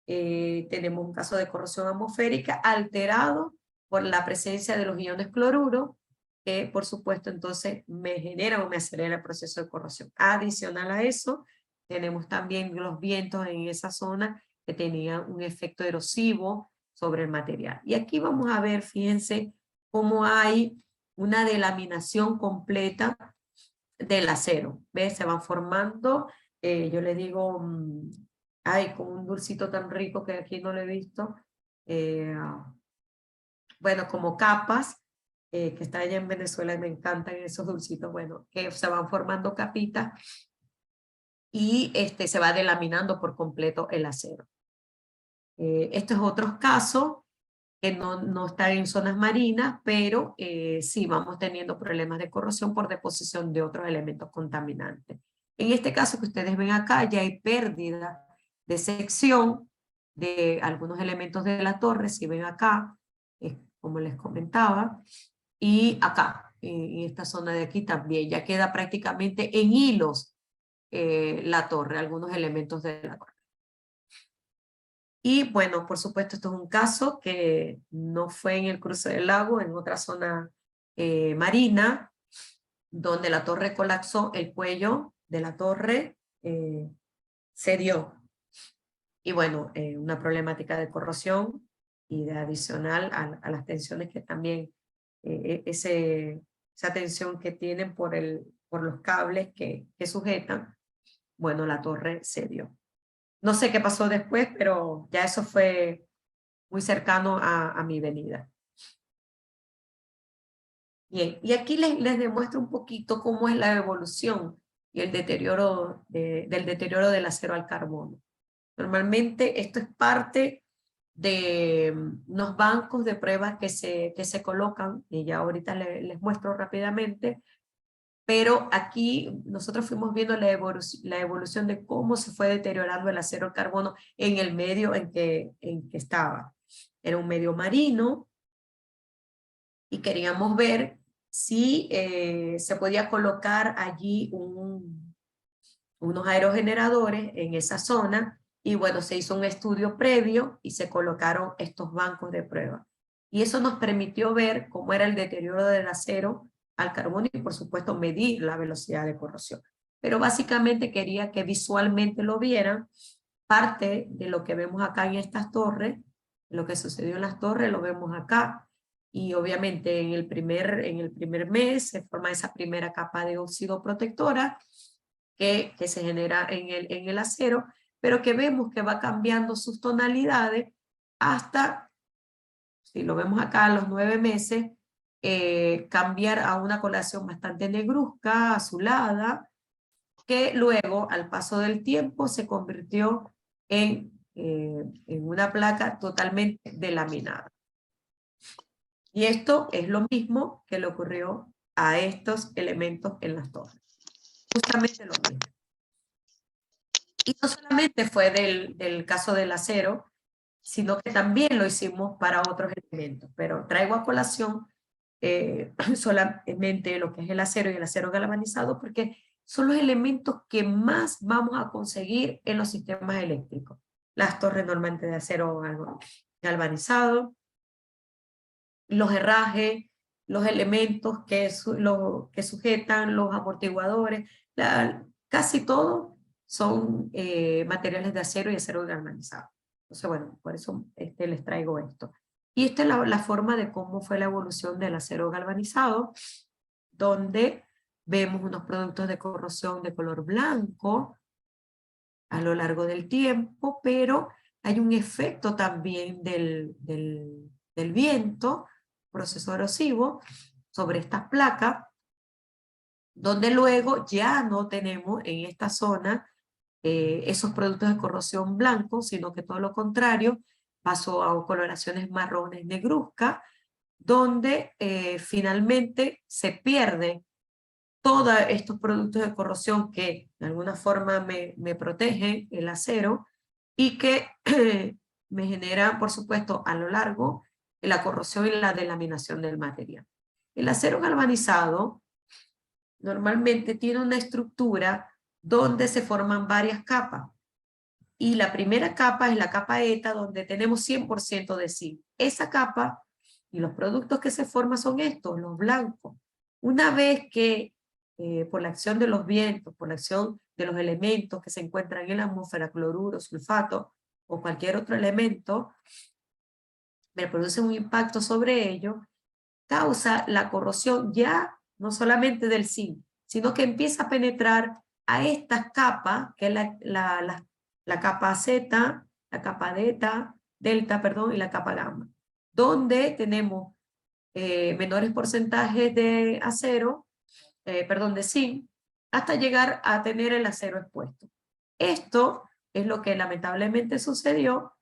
tenemos un caso de corrosión atmosférica alterado por la presencia de los iones cloruro, que por supuesto entonces me genera o me acelera el proceso de corrosión. Adicional a eso, tenemos también los vientos en esa zona que tenían un efecto erosivo sobre el material. Y aquí vamos a ver, fíjense, cómo hay una delaminación completa del acero. ¿Ves? Se van formando, yo le digo, ay, con un dulcito tan rico que aquí no lo he visto, bueno, como capas, que está allá en Venezuela y me encantan esos dulcitos, bueno, que se van formando capitas y se va delaminando por completo el acero. Estos es otros casos que no están en zonas marinas, pero sí vamos teniendo problemas de corrosión por deposición de otros elementos contaminantes. En este caso que ustedes ven acá, ya hay pérdida de sección de algunos elementos de la torre, si ven acá, como les comentaba, y acá, en esta zona de aquí también, ya queda prácticamente en hilos la torre, algunos elementos de la torre. Y bueno, por supuesto, esto es un caso que no fue en el cruce del lago, en otra zona marina, donde la torre colapsó, el cuello de la torre cedió. Y bueno, una problemática de corrosión y de adicional a las tensiones que también, esa tensión que tienen por los cables que sujetan, bueno, la torre cedió. No sé qué pasó después, pero ya eso fue muy cercano a mi venida. Bien, y aquí les demuestro un poquito cómo es la evolución y el deterioro del deterioro del acero al carbono. Normalmente esto es parte de unos bancos de pruebas que se colocan, y ya ahorita les muestro rápidamente, pero aquí nosotros fuimos viendo la evolución de cómo se fue deteriorando el acero al carbono en el medio en que estaba. Era un medio marino y queríamos ver si se podía colocar allí unos aerogeneradores en esa zona y bueno, se hizo un estudio previo y se colocaron estos bancos de prueba. Y eso nos permitió ver cómo era el deterioro del acero al carbono y por supuesto medir la velocidad de corrosión. Pero básicamente quería que visualmente lo vieran. Parte de lo que vemos acá en estas torres, lo que sucedió en las torres lo vemos acá. Y obviamente en el primer mes se forma esa primera capa de óxido protectora que se genera en el acero, pero que vemos que va cambiando sus tonalidades hasta, si lo vemos acá a los 9 meses, cambiar a una coloración bastante negruzca, azulada, que luego al paso del tiempo se convirtió en una placa totalmente delaminada. Y esto es lo mismo que le ocurrió a estos elementos en las torres. Justamente lo mismo. Y no solamente fue del caso del acero, sino que también lo hicimos para otros elementos. Pero traigo a colación solamente lo que es el acero y el acero galvanizado, porque son los elementos que más vamos a conseguir en los sistemas eléctricos. Las torres normalmente de acero galvanizado, los herrajes, los elementos que sujetan, los amortiguadores, casi todo son materiales de acero y acero galvanizado. Entonces, bueno, por eso les traigo esto. Y esta es la forma de cómo fue la evolución del acero galvanizado, donde vemos unos productos de corrosión de color blanco a lo largo del tiempo, pero hay un efecto también del viento, proceso erosivo, sobre estas placas, donde luego ya no tenemos en esta zona esos productos de corrosión blancos, sino que todo lo contrario, pasó a coloraciones marrones negruzcas, donde finalmente se pierde todos estos productos de corrosión que de alguna forma me protegen el acero y que me genera, por supuesto, a lo largo la corrosión y la delaminación del material. El acero galvanizado normalmente tiene una estructura donde se forman varias capas. Y la primera capa es la capa ETA, donde tenemos 100% de zinc. Esa capa y los productos que se forman son estos, los blancos. Una vez que por la acción de los vientos, por la acción de los elementos que se encuentran en la atmósfera, cloruro, sulfato o cualquier otro elemento, me produce un impacto sobre ello, causa la corrosión ya no solamente del zinc, sino que empieza a penetrar a estas capas, que es la capa Z, la capa delta, perdón, y la capa gamma, donde tenemos menores porcentajes de acero, de zinc, hasta llegar a tener el acero expuesto. Esto es lo que lamentablemente sucedió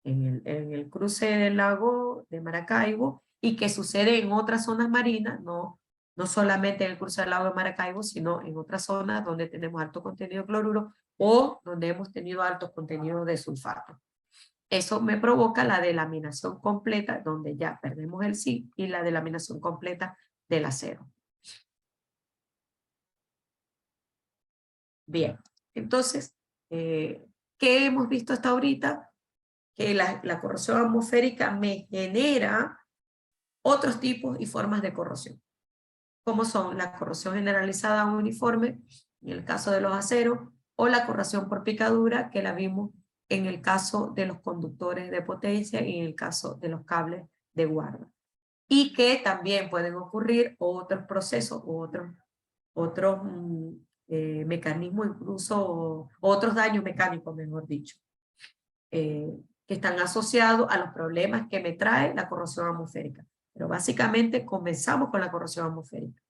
en el cruce del lago de Maracaibo y que sucede en otras zonas marinas, no solamente en el cruce del lago de Maracaibo, sino en otras zonas donde tenemos alto contenido de cloruro o donde hemos tenido altos contenidos de sulfato. Eso me provoca la delaminación completa, donde ya perdemos el zinc, y la delaminación completa del acero. Bien, entonces, ¿qué hemos visto hasta ahorita? Que la corrosión atmosférica me genera otros tipos y formas de corrosión, como son la corrosión generalizada uniforme, en el caso de los aceros, o la corrosión por picadura, que la vimos en el caso de los conductores de potencia y en el caso de los cables de guarda. Y que también pueden ocurrir otros procesos u otros mecanismos, incluso otros daños mecánicos, mejor dicho, que están asociados a los problemas que me trae la corrosión atmosférica. Pero básicamente comenzamos con la corrosión atmosférica.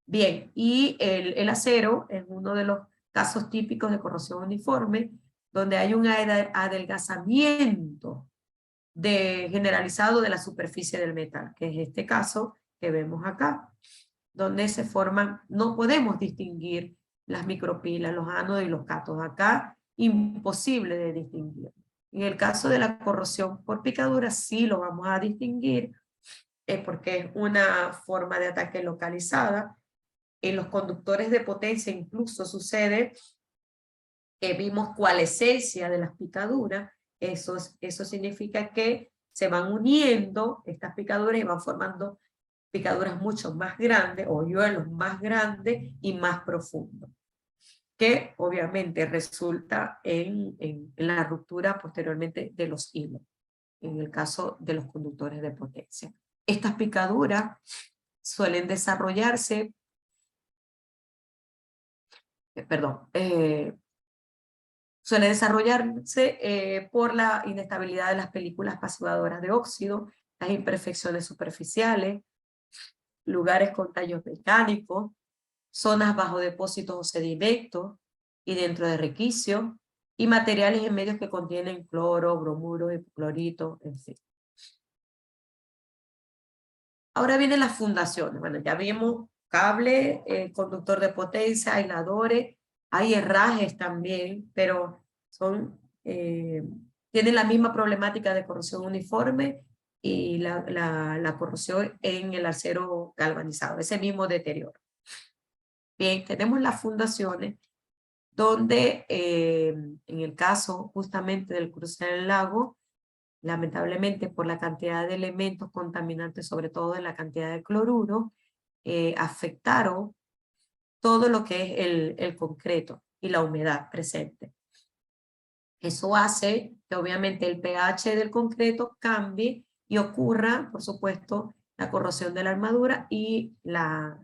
Bien, y el acero es uno de los casos típicos de corrosión uniforme, donde hay un adelgazamiento generalizado de la superficie del metal, que es este caso que vemos acá, donde se forman, no podemos distinguir las micropilas, los ánodos y los cátodos. Acá, imposible de distinguir. En el caso de la corrosión por picadura, sí lo vamos a distinguir, porque es una forma de ataque localizada. En los conductores de potencia incluso sucede que vimos coalescencia de las picaduras. Eso significa que se van uniendo estas picaduras y van formando picaduras mucho más grandes o hoyuelos más grandes y más profundos, que obviamente resulta en la ruptura posteriormente de los hilos, en el caso de los conductores de potencia. Estas picaduras suelen desarrollarse, por la inestabilidad de las películas pasivadoras de óxido, las imperfecciones superficiales, lugares con tallos mecánicos, zonas bajo depósitos o sedimentos y dentro de requisios, y materiales en medios que contienen cloro, bromuro, hipoclorito, en fin. Ahora vienen las fundaciones. Bueno, ya vimos cable, conductor de potencia, aisladores, hay herrajes también, pero tienen la misma problemática de corrosión uniforme y la corrosión en el acero galvanizado, ese mismo deterioro. Bien, tenemos las fundaciones donde en el caso justamente del cruce del lago, lamentablemente por la cantidad de elementos contaminantes, sobre todo de la cantidad de cloruro, afectaron todo lo que es el concreto y la humedad presente. Eso hace que obviamente el pH del concreto cambie y ocurra, por supuesto, la corrosión de la armadura y la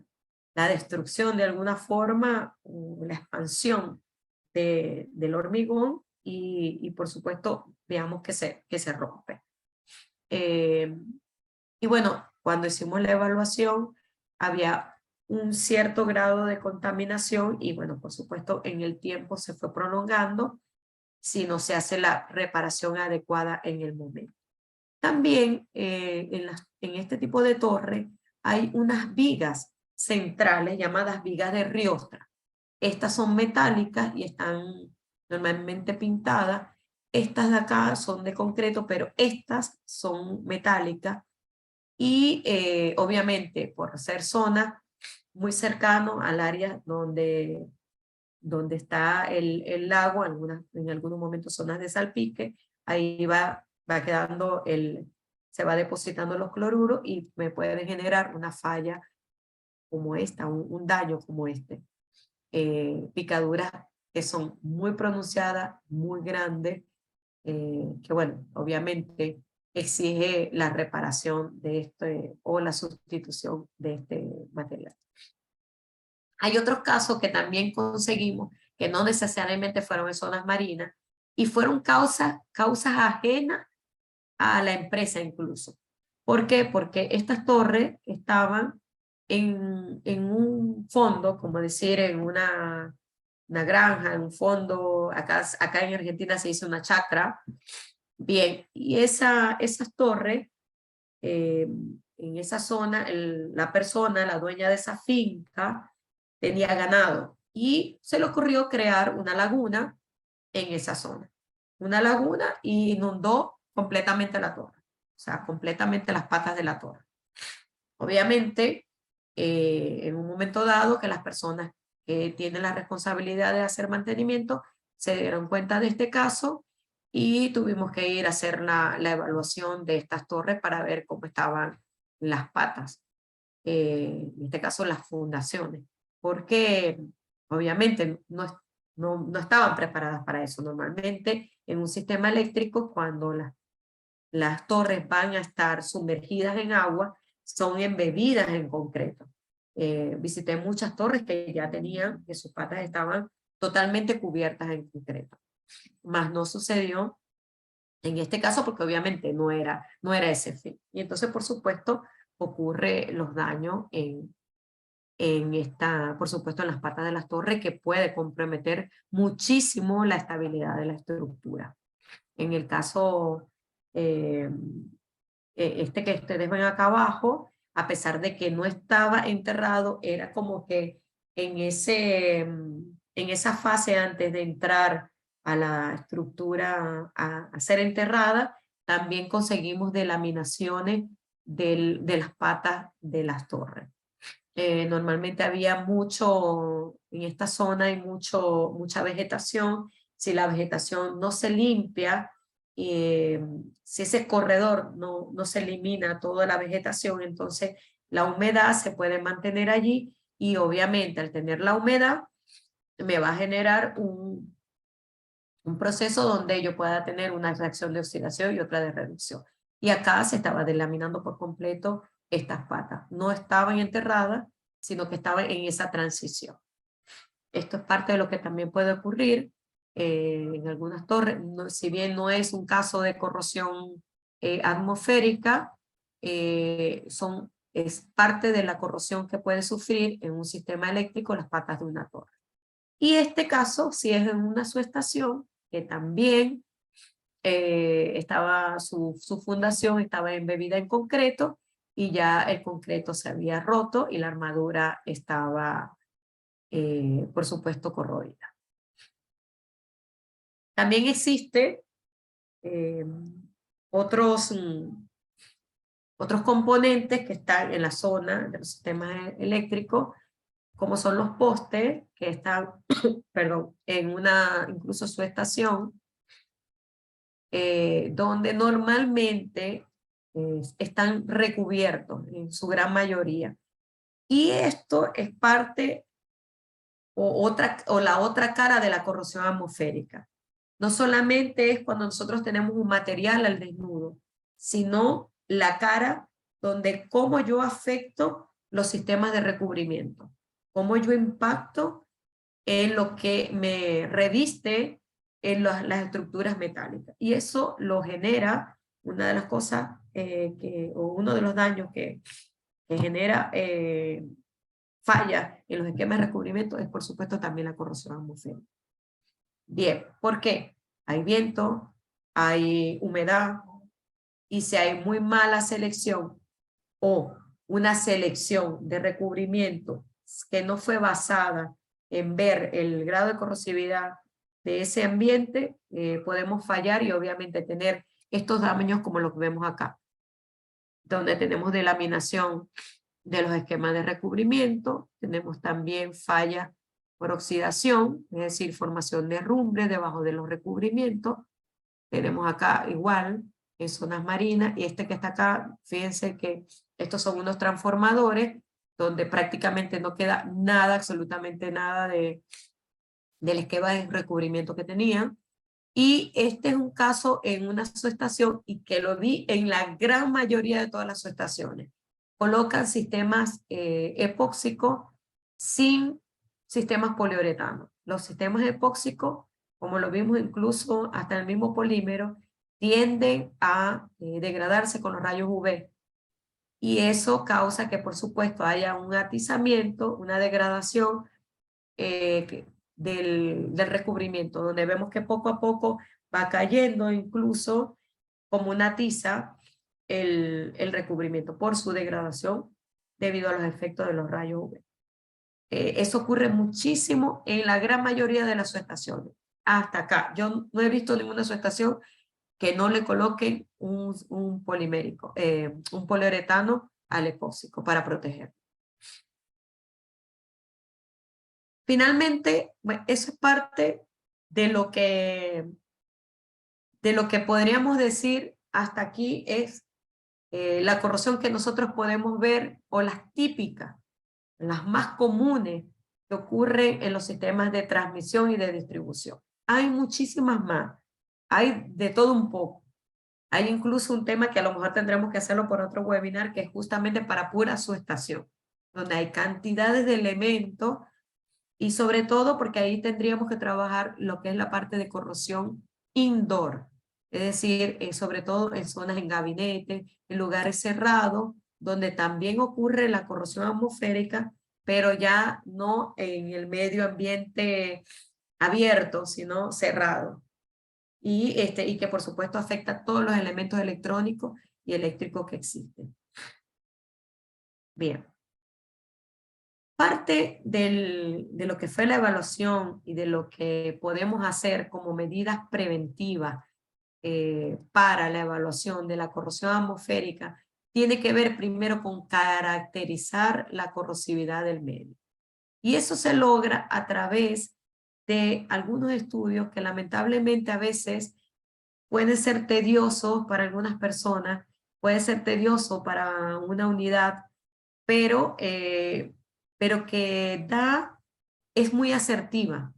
destrucción de alguna forma, la expansión del hormigón y por supuesto veamos que se rompe. Y bueno, cuando hicimos la evaluación había un cierto grado de contaminación y bueno, por supuesto en el tiempo se fue prolongando si no se hace la reparación adecuada en el momento. También en este tipo de torre hay unas vigas centrales llamadas vigas de Riostra. Estas son metálicas y están normalmente pintadas Estas de acá son de concreto, pero estas son metálicas. Y obviamente por ser zona muy cercano al área donde está el lago, en algunos momentos zonas de salpique, ahí va quedando se va depositando los cloruros y me puede generar una falla como esta, un daño como este. Picaduras que son muy pronunciadas, muy grandes, que bueno, obviamente exige la reparación de o la sustitución de este material. Hay otros casos que también conseguimos que no necesariamente fueron en zonas marinas y fueron causas ajenas a la empresa incluso. ¿Por qué? Porque estas torres estaban en un fondo, como decir, en una granja, en un fondo, acá en Argentina se dice una chacra. Bien, y esas torres, en esa zona, la persona, la dueña de esa finca, tenía ganado y se le ocurrió crear una laguna en esa zona. Una laguna y inundó completamente la torre, o sea, completamente las patas de la torre. Obviamente, en un momento dado que las personas que tienen la responsabilidad de hacer mantenimiento se dieron cuenta de este caso y tuvimos que ir a hacer la evaluación de estas torres para ver cómo estaban las patas, en este caso las fundaciones, porque obviamente no estaban preparadas para eso. Normalmente en un sistema eléctrico, cuando las torres van a estar sumergidas en agua, son embebidas en concreto. Visité muchas torres que ya tenían, que sus patas estaban totalmente cubiertas en concreto. Más no sucedió en este caso porque obviamente no era ese fin. Y entonces, por supuesto, ocurre los daños por supuesto, en las patas de las torres, que puede comprometer muchísimo la estabilidad de la estructura. En el caso que ustedes ven acá abajo, a pesar de que no estaba enterrado, era como que en esa fase antes de entrar a la estructura a ser enterrada, también conseguimos delaminaciones de las patas de las torres. Normalmente había en esta zona hay mucha vegetación. Si la vegetación no se limpia, si ese corredor no se elimina toda la vegetación, entonces la humedad se puede mantener allí y obviamente al tener la humedad me va a generar un proceso donde yo pueda tener una reacción de oxidación y otra de reducción. Y acá se estaba delaminando por completo estas patas. No estaban enterradas, sino que estaban en esa transición. Esto es parte de lo que también puede ocurrir en algunas torres. Si bien no es un caso de corrosión atmosférica, es parte de la corrosión que puede sufrir en un sistema eléctrico las patas de una torre. Y este caso, si es en una subestación, que también su fundación estaba embebida en concreto y ya el concreto se había roto y la armadura estaba, por supuesto, corroída. También existe otros componentes que están en la zona de los sistemas eléctricos, como son los postes que están, perdón, en incluso subestación, donde normalmente están recubiertos en su gran mayoría. Y esto es parte o la otra cara de la corrosión atmosférica. No solamente es cuando nosotros tenemos un material al desnudo, sino la cara donde cómo yo afecto los sistemas de recubrimiento, cómo yo impacto en lo que me reviste en las estructuras metálicas. Y eso lo genera una de las cosas o uno de los daños que genera falla en los esquemas de recubrimiento es, por supuesto, también la corrosión atmosférica. Bien, ¿por qué? Hay viento, hay humedad, y si hay muy mala selección o una selección de recubrimiento que no fue basada en ver el grado de corrosividad de ese ambiente, podemos fallar y obviamente tener estos daños como los que vemos acá, donde tenemos delaminación de los esquemas de recubrimiento, tenemos también falla por oxidación, es decir, formación de herrumbre debajo de los recubrimientos. Tenemos acá igual en zonas marinas, y este que está acá, fíjense que estos son unos transformadores donde prácticamente no queda nada, absolutamente nada del esquema de recubrimiento que tenían. Y este es un caso en una subestación y que lo vi en la gran mayoría de todas las subestaciones. Colocan sistemas epóxicos sin sistemas poliuretanos. Los sistemas epóxicos, como lo vimos incluso hasta el mismo polímero, tienden a degradarse con los rayos UV. Y eso causa que, por supuesto, haya un atizamiento, una degradación del recubrimiento, donde vemos que poco a poco va cayendo incluso como una tiza el recubrimiento por su degradación debido a los efectos de los rayos UV. Eso ocurre muchísimo en la gran mayoría de las subestaciones. Hasta acá, yo no he visto ninguna subestación que no le coloquen un polimérico, un poliuretano al epóxico para proteger. Finalmente, bueno, eso es parte de lo que podríamos decir hasta aquí es la corrosión que nosotros podemos ver, o las típicas, las más comunes que ocurren en los sistemas de transmisión y de distribución. Hay muchísimas más, hay de todo un poco. Hay incluso un tema que a lo mejor tendremos que hacerlo por otro webinar, que es justamente para pura subestación, donde hay cantidades de elementos. Y sobre todo porque ahí tendríamos que trabajar lo que es la parte de corrosión indoor, es decir, sobre todo en zonas en gabinete, en lugares cerrados, donde también ocurre la corrosión atmosférica, pero ya no en el medio ambiente abierto, sino cerrado. Y que por supuesto afecta a todos los elementos electrónicos y eléctricos que existen. Bien. Parte de lo que fue la evaluación y de lo que podemos hacer como medidas preventivas para la evaluación de la corrosión atmosférica tiene que ver primero con caracterizar la corrosividad del medio. Y eso se logra a través de algunos estudios que lamentablemente a veces pueden ser tediosos para algunas personas, puede ser tedioso para una unidad, pero que es muy asertiva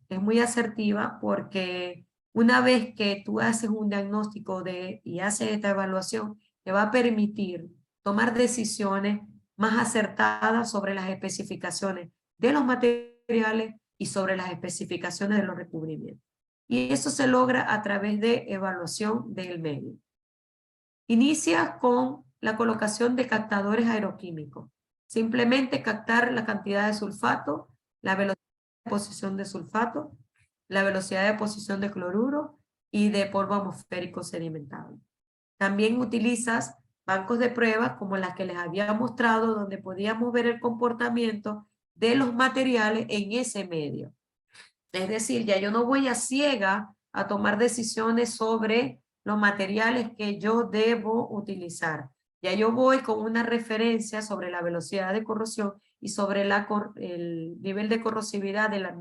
porque una vez que tú haces un diagnóstico y haces esta evaluación, te va a permitir tomar decisiones más acertadas sobre las especificaciones de los materiales y sobre las especificaciones de los recubrimientos. Y eso se logra a través de evaluación del medio. Inicia con la colocación de captadores aeroquímicos. Simplemente captar la cantidad de sulfato, la velocidad de deposición de sulfato, la velocidad de deposición de cloruro y de polvo atmosférico sedimentado. También utilizas bancos de pruebas como las que les había mostrado, donde podíamos ver el comportamiento de los materiales en ese medio. Es decir, ya yo no voy a ciega a tomar decisiones sobre los materiales que yo debo utilizar. Ya yo voy con una referencia sobre la velocidad de corrosión y sobre el nivel de corrosividad del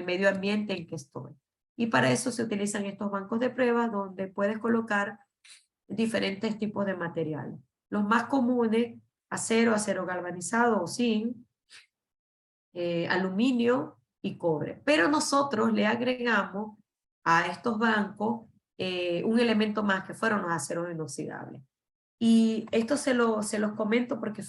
medio ambiente en que estoy. Y para eso se utilizan estos bancos de pruebas donde puedes colocar diferentes tipos de materiales. Los más comunes, acero, acero galvanizado o zinc, aluminio y cobre. Pero nosotros le agregamos a estos bancos un elemento más que fueron los aceros inoxidables. Y esto se los comento porque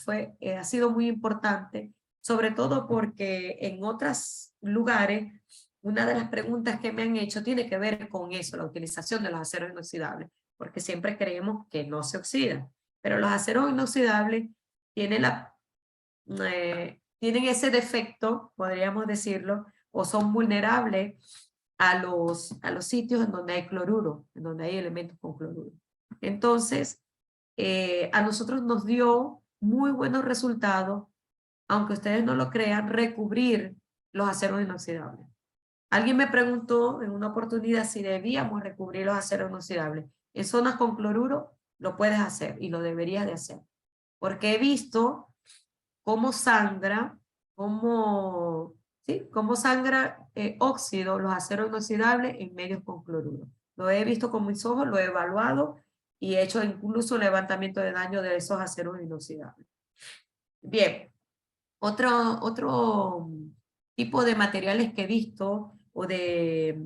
ha sido muy importante, sobre todo porque en otros lugares, una de las preguntas que me han hecho tiene que ver con eso, la utilización de los aceros inoxidables, porque siempre creemos que no se oxidan. Pero los aceros inoxidables tienen ese defecto, podríamos decirlo, o son vulnerables a los sitios en donde hay cloruro, en donde hay elementos con cloruro. Entonces, a nosotros nos dio muy buenos resultados, aunque ustedes no lo crean, recubrir los aceros inoxidables. Alguien me preguntó en una oportunidad si debíamos recubrir los aceros inoxidables. En zonas con cloruro lo puedes hacer y lo deberías de hacer. Porque he visto cómo sangra, cómo sangra óxido, los aceros inoxidables en medios con cloruro. Lo he visto con mis ojos, lo he evaluado y he hecho incluso levantamiento de daño de esos aceros inoxidables. Bien, otro tipo de materiales que he visto o de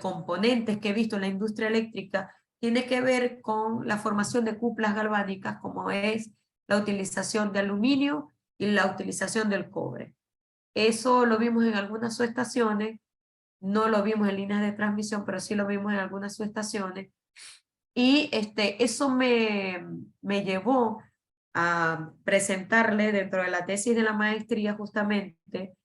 componentes que he visto en la industria eléctrica tiene que ver con la formación de cuplas galvánicas, como es la utilización de aluminio y la utilización del cobre. Eso lo vimos en algunas subestaciones, no lo vimos en líneas de transmisión, pero sí lo vimos en algunas subestaciones. Y eso me llevó a presentarle dentro de la tesis de la maestría justamente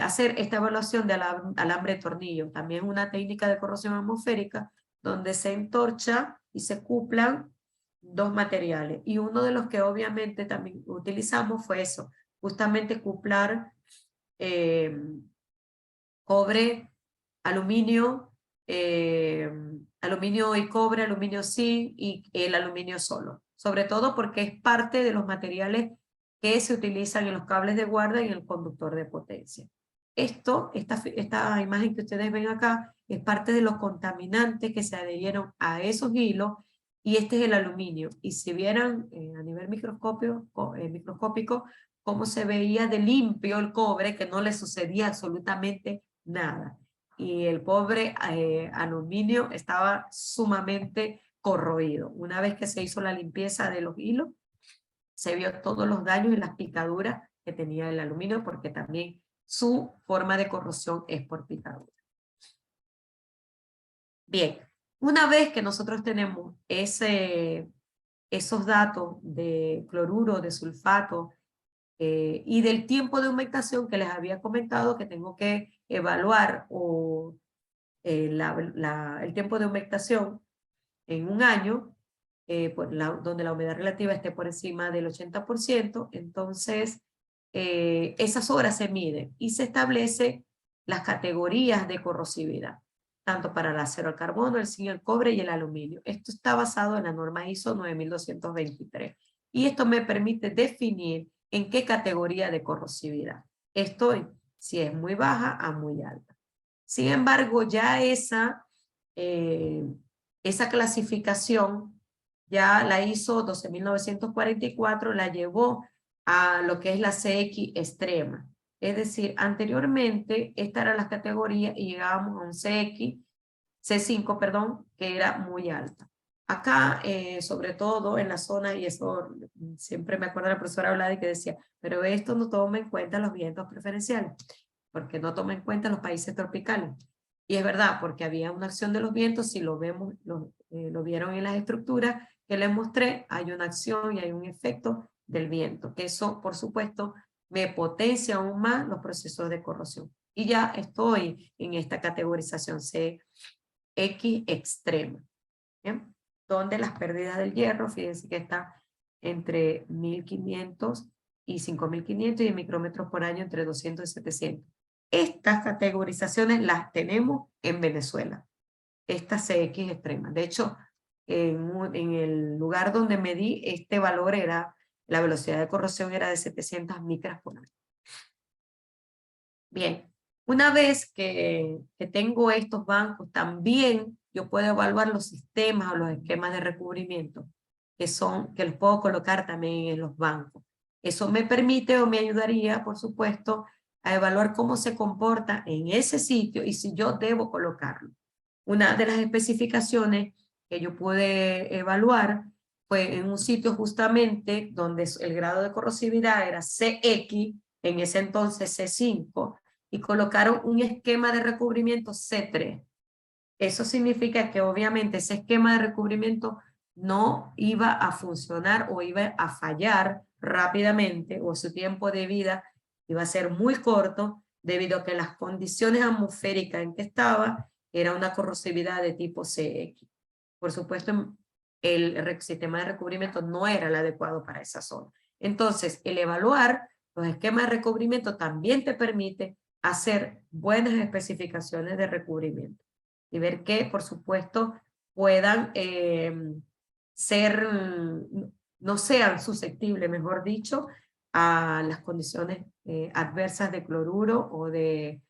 hacer esta evaluación de alambre de tornillo. También una técnica de corrosión atmosférica donde se entorcha y se cuplan dos materiales. Y uno de los que obviamente también utilizamos fue eso, justamente cuplar cobre, aluminio, aluminio y cobre, aluminio zinc y el aluminio solo. Sobre todo porque es parte de los materiales que se utilizan en los cables de guarda y en el conductor de potencia. Esta imagen que ustedes ven acá es parte de los contaminantes que se adherieron a esos hilos y este es el aluminio. Y si vieran a nivel microscópico cómo se veía de limpio el cobre, que no le sucedía absolutamente nada. Y el pobre aluminio estaba sumamente corroído. Una vez que se hizo la limpieza de los hilos, se vio todos los daños y las picaduras que tenía el aluminio, porque también su forma de corrosión es por picadura. Bien, una vez que nosotros tenemos esos datos de cloruro, de sulfato, y del tiempo de humectación que les había comentado que tengo que evaluar el tiempo de humectación en un año, donde la humedad relativa esté por encima del 80%, entonces esas horas se miden y se establece las categorías de corrosividad, tanto para el acero al carbono, el zinc, el cobre y el aluminio. Esto está basado en la norma ISO 9223 y esto me permite definir en qué categoría de corrosividad estoy, si es muy baja a muy alta. Sin embargo, ya esa clasificación ya la ISO 12944 la llevó a lo que es la CX extrema. Es decir, anteriormente estas eran las categorías y llegábamos a un C5, perdón, que era muy alta. Acá, sobre todo en la zona, y eso siempre me acuerdo de la profesora Vladi que decía, pero esto no toma en cuenta los vientos preferenciales, porque no toma en cuenta los países tropicales. Y es verdad, porque había una acción de los vientos, si lo vemos, lo vieron en las estructuras que les mostré, hay una acción y hay un efecto del viento, que eso, por supuesto, me potencia aún más los procesos de corrosión. Y ya estoy en esta categorización CX extrema, ¿bien? Donde las pérdidas del hierro, fíjense que está entre 1500 y 5500 y en micrómetros por año entre 200 y 700. Estas categorizaciones las tenemos en Venezuela, estas CX extremas. De hecho, en el lugar donde medí, este valor era, la velocidad de corrosión era de 700 micras por año. Bien, una vez que tengo estos bancos, también yo puedo evaluar los sistemas o los esquemas de recubrimiento que los puedo colocar también en los bancos. Eso me permite o me ayudaría, por supuesto, a evaluar cómo se comporta en ese sitio y si yo debo colocarlo. Una de las especificaciones que yo pude evaluar fue en un sitio justamente donde el grado de corrosividad era CX, en ese entonces C5, y colocaron un esquema de recubrimiento C3. Eso significa que obviamente ese esquema de recubrimiento no iba a funcionar o iba a fallar rápidamente, o su tiempo de vida iba a ser muy corto debido a que las condiciones atmosféricas en que estaba era una corrosividad de tipo CX. Por supuesto, el sistema de recubrimiento no era el adecuado para esa zona. Entonces, el evaluar los esquemas de recubrimiento también te permite hacer buenas especificaciones de recubrimiento y ver que, por supuesto, puedan no sean susceptibles, mejor dicho, a las condiciones adversas de cloruro o de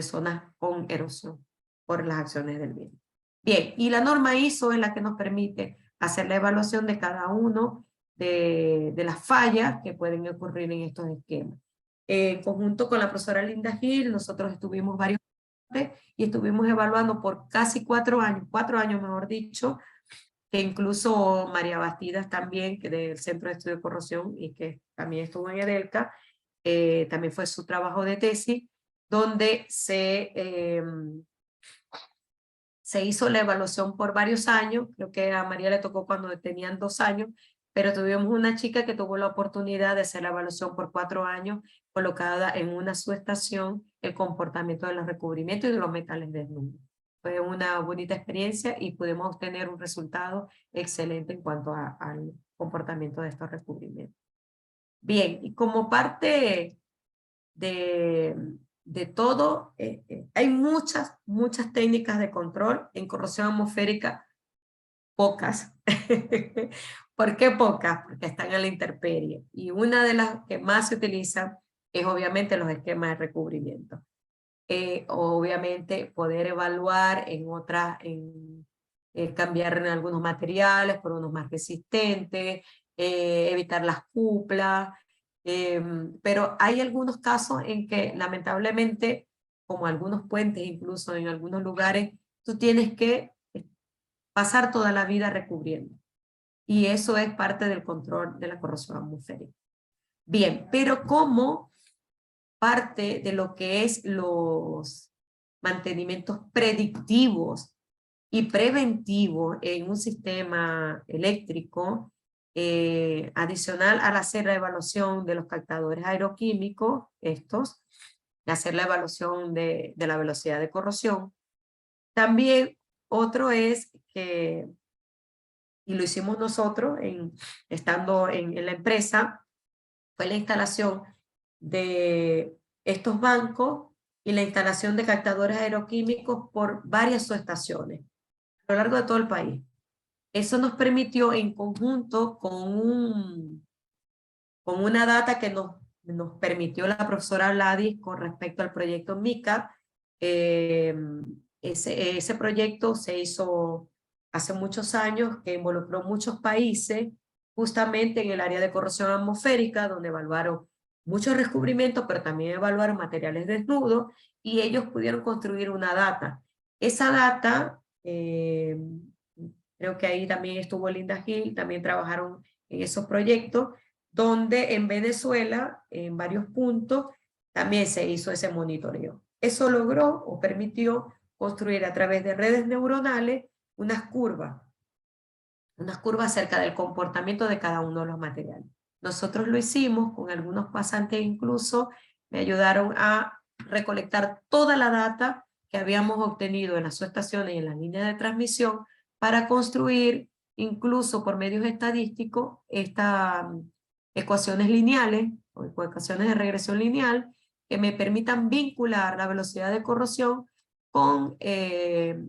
zonas con erosión por las acciones del viento. Bien, y la norma ISO es la que nos permite hacer la evaluación de cada uno de las fallas que pueden ocurrir en estos esquemas. En conjunto con la profesora Linda Gil, nosotros estuvimos varios meses y estuvimos evaluando por casi 4 años mejor dicho, que incluso María Bastidas también, que del Centro de Estudio de Corrosión y que también estuvo en EDELCA, también fue su trabajo de tesis, donde se hizo la evaluación por varios años. Creo que a María le tocó cuando tenían 2 años, pero tuvimos una chica que tuvo la oportunidad de hacer la evaluación por 4 años, colocada en una subestación, el comportamiento de los recubrimientos y de los metales desnudos. Fue una bonita experiencia y pudimos obtener un resultado excelente en cuanto al comportamiento de estos recubrimientos. Bien, y como parte de todo, hay muchas técnicas de control en corrosión atmosférica, pocas. ¿Por qué pocas? Porque están a la intemperie. Y una de las que más se utilizan es obviamente los esquemas de recubrimiento. Obviamente poder evaluar en otras, cambiar en algunos materiales por unos más resistentes, evitar las cuplas, pero hay algunos casos en que lamentablemente, como algunos puentes, incluso en algunos lugares, tú tienes que pasar toda la vida recubriendo. Y eso es parte del control de la corrosión atmosférica. Bien, pero como parte de lo que es los mantenimientos predictivos y preventivos en un sistema eléctrico, adicional al hacer la evaluación de los captadores aeroquímicos, hacer la evaluación de la velocidad de corrosión. También otro es que, y lo hicimos nosotros estando en la empresa, fue la instalación de estos bancos y la instalación de captadores aeroquímicos por varias subestaciones a lo largo de todo el país. Eso nos permitió, en conjunto con una data que nos permitió la profesora Vladis con respecto al proyecto MICA. Ese proyecto se hizo hace muchos años, que involucró muchos países, justamente en el área de corrosión atmosférica, donde evaluaron muchos descubrimientos, pero también evaluaron materiales desnudos, y ellos pudieron construir una data. Esa data, creo que ahí también estuvo Linda Gil, también trabajaron en esos proyectos, donde en Venezuela, en varios puntos, también se hizo ese monitoreo. Eso logró o permitió construir a través de redes neuronales unas curvas acerca del comportamiento de cada uno de los materiales. Nosotros lo hicimos con algunos pasantes, incluso me ayudaron a recolectar toda la data que habíamos obtenido en las subestaciones y en las líneas de transmisión para construir, incluso por medios estadísticos, estas ecuaciones lineales o ecuaciones de regresión lineal que me permitan vincular la velocidad de corrosión con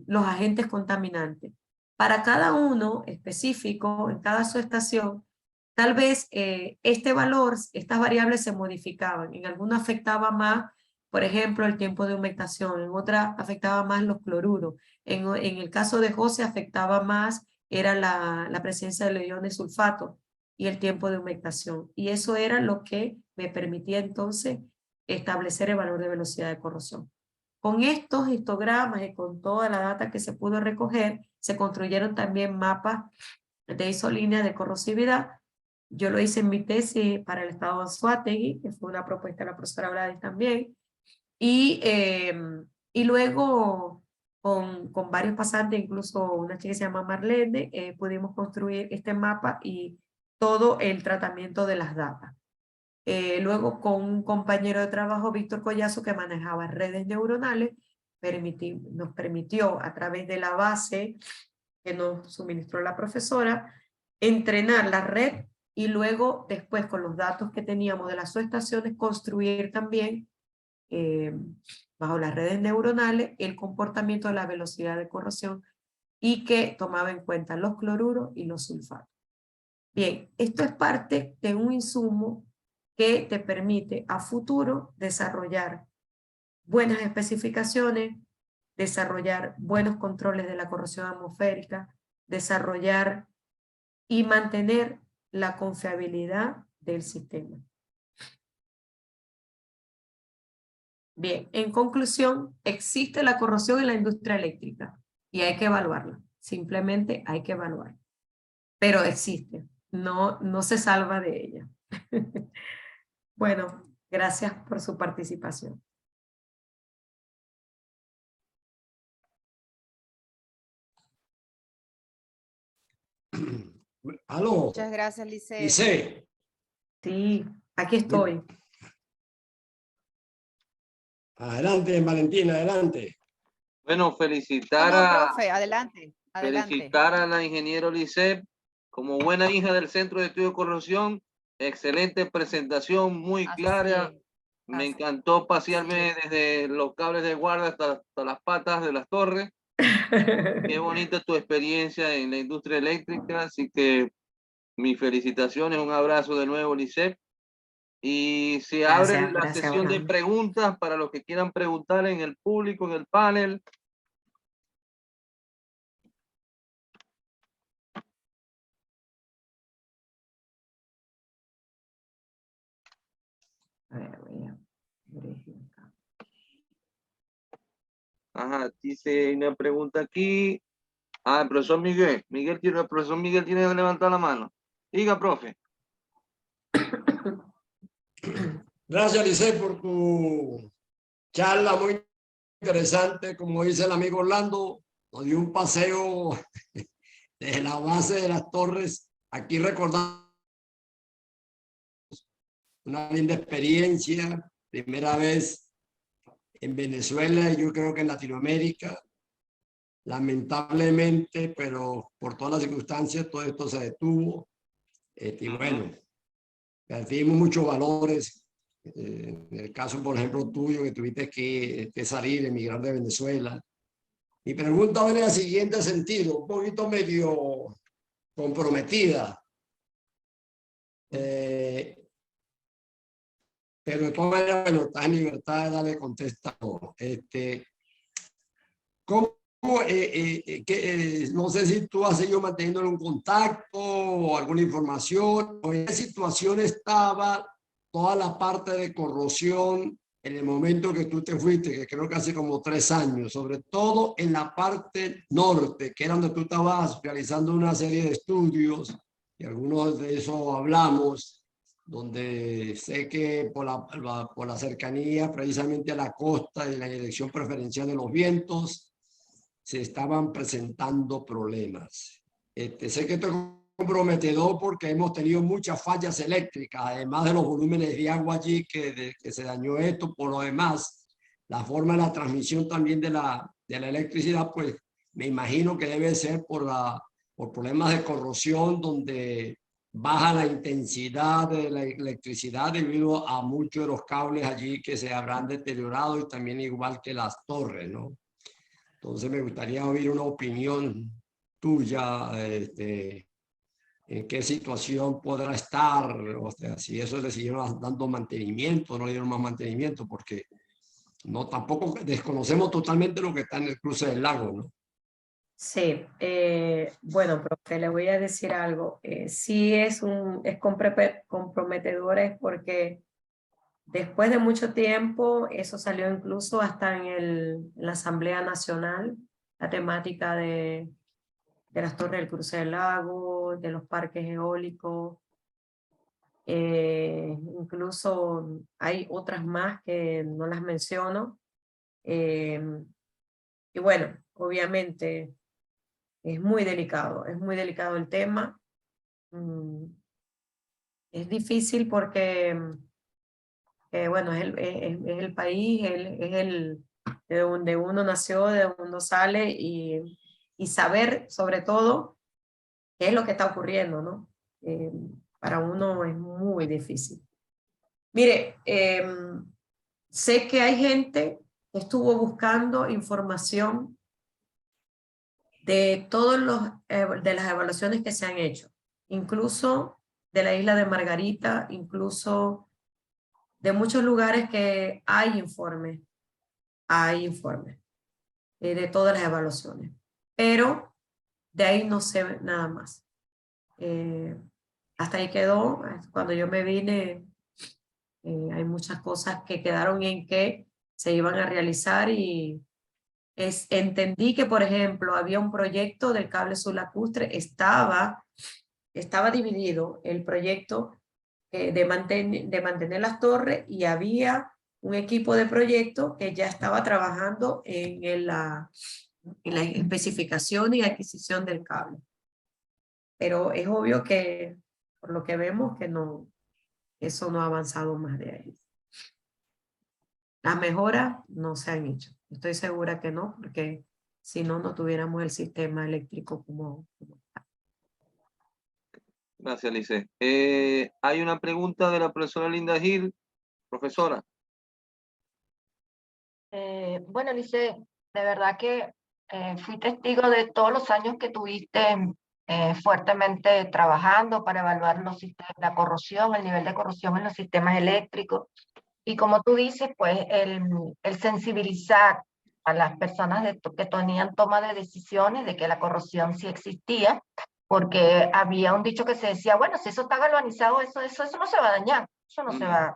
los agentes contaminantes. Para cada uno específico, en cada subestación, tal vez este valor, estas variables se modificaban. En alguna afectaba más, por ejemplo, el tiempo de humectación, en otra afectaba más los cloruros. En el caso de José afectaba más, era la presencia de iones sulfato y el tiempo de humectación. Y eso era lo que me permitía entonces establecer el valor de velocidad de corrosión. Con estos histogramas y con toda la data que se pudo recoger, se construyeron también mapas de isolínea de corrosividad. Yo lo hice en mi tesis para el estado de Anzoátegui, que fue una propuesta de la profesora Vladis también. Y luego con varios pasantes, incluso una chica que se llama Marlene, pudimos construir este mapa y todo el tratamiento de las datas. Luego con un compañero de trabajo, Víctor Collazo, que manejaba redes neuronales, nos permitió a través de la base que nos suministró la profesora, entrenar la red y luego después con los datos que teníamos de las subestaciones construir también bajo las redes neuronales el comportamiento de la velocidad de corrosión y que tomaba en cuenta los cloruros y los sulfatos. Bien, esto es parte de un insumo que te permite a futuro desarrollar buenas especificaciones, desarrollar buenos controles de la corrosión atmosférica, desarrollar y mantener la confiabilidad del sistema. Bien, en conclusión, existe la corrosión en la industria eléctrica y hay que evaluarla. Simplemente hay que evaluarla. Pero existe, no se salva de ella. Bueno, gracias por su participación. Aló, Muchas gracias, Lice. Lice. Sí, aquí estoy. Adelante, Valentina, adelante. Bueno, felicitar No, a, profe, adelante, adelante. felicitar a la ingeniero Lisset como buena hija del Centro de Estudio de Corrosión. Excelente presentación, muy Así clara. es, Me así encantó pasearme es. desde los cables de guarda hasta las patas de las torres. Qué bonita tu experiencia en la industria eléctrica, así que mis felicitaciones, un abrazo de nuevo, Lisset. Y se abre Gracias, la gracias, sesión de Orlando. preguntas para los que quieran preguntar en el público, en el panel. A ver, voy a verificar. Ajá, dice una pregunta aquí. Ah, el profesor Miguel. El profesor Miguel tiene que levantar la mano. Diga, profe. Gracias, Lice, por tu charla muy interesante. Como dice el amigo Orlando, nos dio un paseo desde la base de las torres. Aquí recordando una linda experiencia, primera vez en Venezuela y yo creo que en Latinoamérica. Lamentablemente, pero por todas las circunstancias, todo esto se detuvo. Y bueno, perdimos muchos valores. En el caso, por ejemplo, tuyo, que tuviste que salir, emigrar de Venezuela. Mi pregunta va en el siguiente sentido, un poquito medio comprometida. Pero de todas maneras, bueno, estás en libertad de darle contestador. ¿Cómo, no sé si tú has seguido manteniendo un contacto o alguna información, o en qué situación estaba toda la parte de corrosión en el momento que tú te fuiste, que creo que hace como 3 años, sobre todo en la parte norte, que era donde tú estabas realizando una serie de estudios, y algunos de eso hablamos, donde sé que por la cercanía precisamente a la costa y la dirección preferencial de los vientos, se estaban presentando problemas. Sé que esto es comprometedor porque hemos tenido muchas fallas eléctricas, además de los volúmenes de agua allí que se dañó esto. Por lo demás, la forma de la transmisión también de la electricidad, pues me imagino que debe ser por problemas de corrosión, donde baja la intensidad de la electricidad debido a muchos de los cables allí que se habrán deteriorado, y también igual que las torres, ¿no? Entonces me gustaría oír una opinión tuya, en qué situación podrá estar, o sea, si eso le siguieron dando mantenimiento, no le dieron más mantenimiento, porque no, tampoco desconocemos totalmente lo que está en el cruce del lago, ¿no? Sí, bueno, profe, le voy a decir algo. Sí es comprometedor, es porque después de mucho tiempo, eso salió incluso hasta en la Asamblea Nacional, la temática de las torres del cruce del lago, de los parques eólicos. Incluso hay otras más que no las menciono. Y bueno, obviamente es muy delicado el tema. Es difícil porque, bueno, es el país, de donde uno nació, de donde uno sale, y saber sobre todo qué es lo que está ocurriendo, ¿no? Para uno es muy difícil. Mire, Sé que hay gente que estuvo buscando información de todos de las evaluaciones que se han hecho, incluso de la isla de Margarita, incluso de muchos lugares que hay informes de todas las evaluaciones, pero de ahí no sé nada más. Hasta ahí quedó. Cuando yo me vine, hay muchas cosas que quedaron en que se iban a realizar y entendí que, por ejemplo, había un proyecto del cable sublacustre, estaba dividido el proyecto de mantener las torres, y había un equipo de proyecto que ya estaba trabajando en la especificación y adquisición del cable. Pero es obvio que, por lo que vemos, que no, eso no ha avanzado más de ahí. Las mejoras no se han hecho. Estoy segura que no, porque si no, no tuviéramos el sistema eléctrico como está. Gracias, Lice. Hay una pregunta de la profesora Linda Gil. Profesora. Bueno, Lice, de verdad que fui testigo de todos los años que tuviste fuertemente trabajando para evaluar los sistemas, la corrosión, el nivel de corrosión en los sistemas eléctricos. Y como tú dices, pues el sensibilizar a las personas que tenían toma de decisiones de que la corrosión sí existía, porque había un dicho que se decía, bueno, si eso está galvanizado, eso no se va a dañar, eso no se va,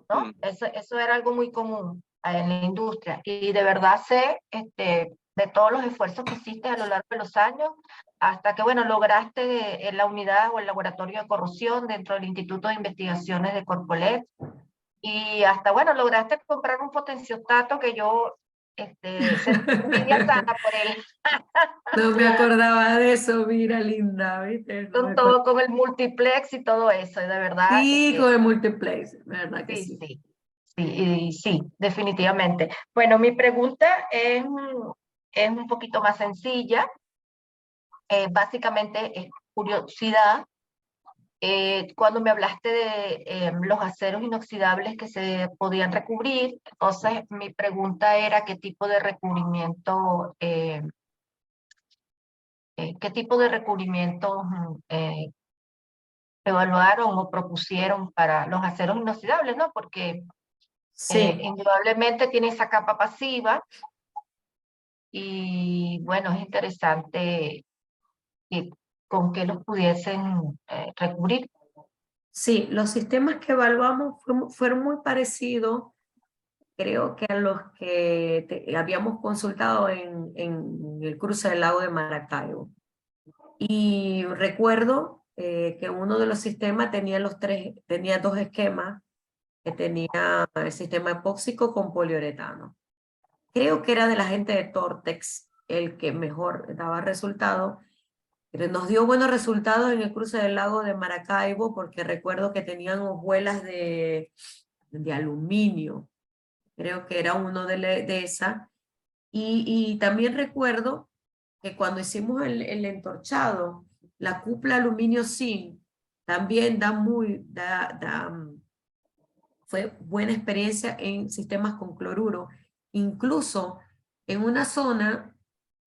¿no? Eso era algo muy común en la industria. Y de verdad sé de todos los esfuerzos que hiciste a lo largo de los años, hasta que, bueno, lograste en la unidad o el laboratorio de corrosión dentro del Instituto de Investigaciones de Corpolet, y hasta, bueno, lograste comprar un potenciostato que yo sentí envidia sana por él. No me acordaba de eso, mira, Linda, ¿viste? No Con todo, con el multiplex y todo eso, y de verdad. Sí, con el multiplex, ¿verdad que sí? Sí, definitivamente. Bueno, mi pregunta es un poquito más sencilla. Básicamente es curiosidad. Cuando me hablaste de los aceros inoxidables que se podían recubrir, entonces mi pregunta era qué tipo de recubrimiento evaluaron o propusieron para los aceros inoxidables, ¿no? Porque Sí. indudablemente tiene esa capa pasiva, y bueno, es interesante con qué los pudiesen recubrir. Sí, los sistemas que evaluamos fueron muy parecidos, creo que a los que habíamos consultado en el cruce del lago de Maracaibo. Y recuerdo que uno de los sistemas tenía dos esquemas, que tenía el sistema epóxico con poliuretano. Creo que era de la gente de Tortex el que mejor daba resultados. Pero nos dio buenos resultados en el cruce del lago de Maracaibo, porque recuerdo que tenían hojuelas de aluminio. Creo que era uno de esas. Y también recuerdo que cuando hicimos el entorchado, la cupla aluminio zinc también fue buena experiencia en sistemas con cloruro. Incluso en una zona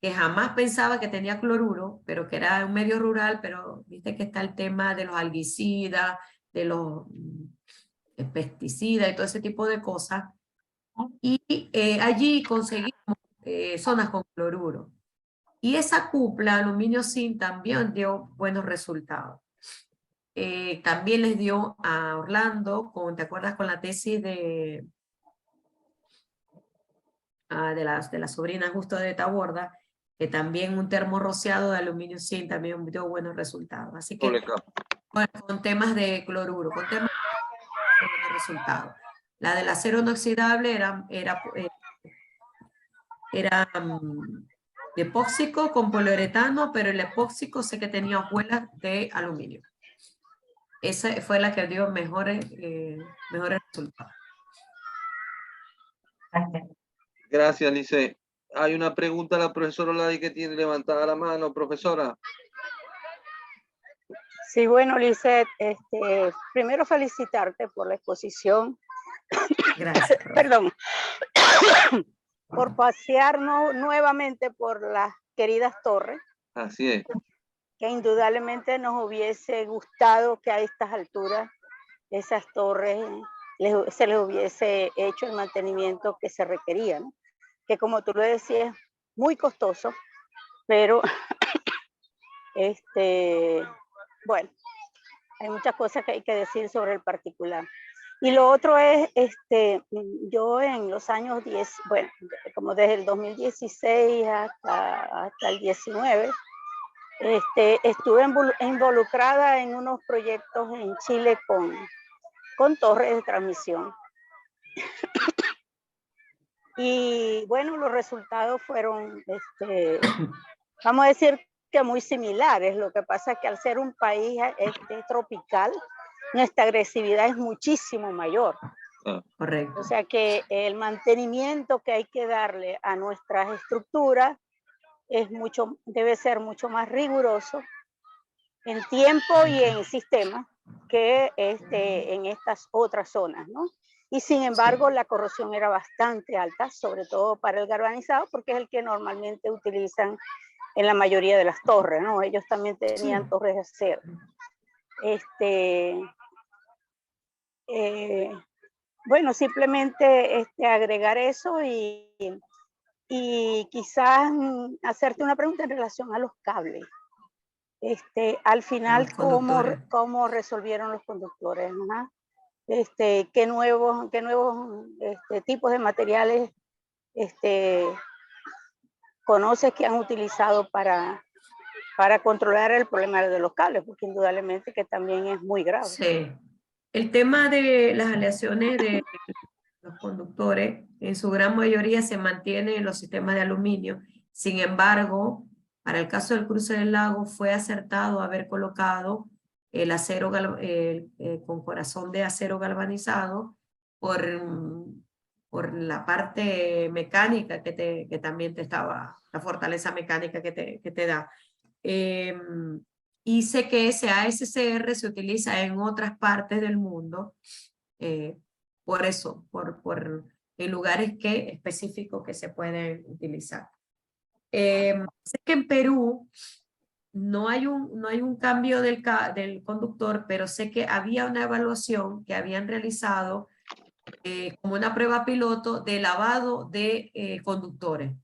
que jamás pensaba que tenía cloruro, pero que era un medio rural, pero viste que está el tema de los algicidas, de los pesticidas y todo ese tipo de cosas. Y allí conseguimos zonas con cloruro. Y esa cupla aluminio zinc también dio buenos resultados. También les dio a Orlando, ¿te acuerdas con la tesis de la sobrina justo de Taborda, que también un termo rociado de aluminio zinc también dio buenos resultados? Así que bueno, con temas de cloruro, con temas de buenos resultados. La del acero inoxidable era epóxico con poliuretano, pero el epóxico sé que tenía hojuelas de aluminio. Esa fue la que dio mejores resultados. Gracias, Lice. Hay una pregunta a la profesora Oladi que tiene levantada la mano, profesora. Sí, bueno, Lisette, primero felicitarte por la exposición Gracias. Perdón, por pasearnos nuevamente por las queridas torres, Así es. que indudablemente nos hubiese gustado que a estas alturas esas torres se les hubiese hecho el mantenimiento que se requería, ¿no? Que como tú lo decías, muy costoso, pero bueno, hay muchas cosas que hay que decir sobre el particular. Y lo otro es, yo en los años 10, bueno, como desde el 2016 hasta el 19, estuve involucrada en unos proyectos en Chile con torres de transmisión. Y bueno, los resultados fueron, vamos a decir que muy similares. Lo que pasa es que al ser un país tropical, nuestra agresividad es muchísimo mayor. Correcto. O sea que el mantenimiento que hay que darle a nuestras estructuras debe ser mucho más riguroso en tiempo y en sistema que en estas otras zonas, ¿no? Y sin embargo, sí, la corrosión era bastante alta, sobre todo para el galvanizado, porque es el que normalmente utilizan en la mayoría de las torres, ¿no? Ellos también tenían, sí, torres de acero. Bueno, simplemente agregar eso y quizás hacerte una pregunta en relación a los cables. Al final, ¿cómo resolvieron los conductores? ¿No? ¿Qué nuevos tipos de materiales conoces que han utilizado para controlar el problema de los cables? Porque indudablemente que también es muy grave. Sí. El tema de las aleaciones de los conductores, en su gran mayoría se mantienen en los sistemas de aluminio. Sin embargo, para el caso del cruce del lago, fue acertado haber colocado el acero con corazón de acero galvanizado por la parte mecánica que también te estaba, la fortaleza mecánica que te da. Y sé que ese ASCR se utiliza en otras partes del mundo, por eso, en lugares específicos que se pueden utilizar. Sé que en Perú no hay un cambio del conductor, pero sé que había una evaluación que habían realizado como una prueba piloto de lavado de conductores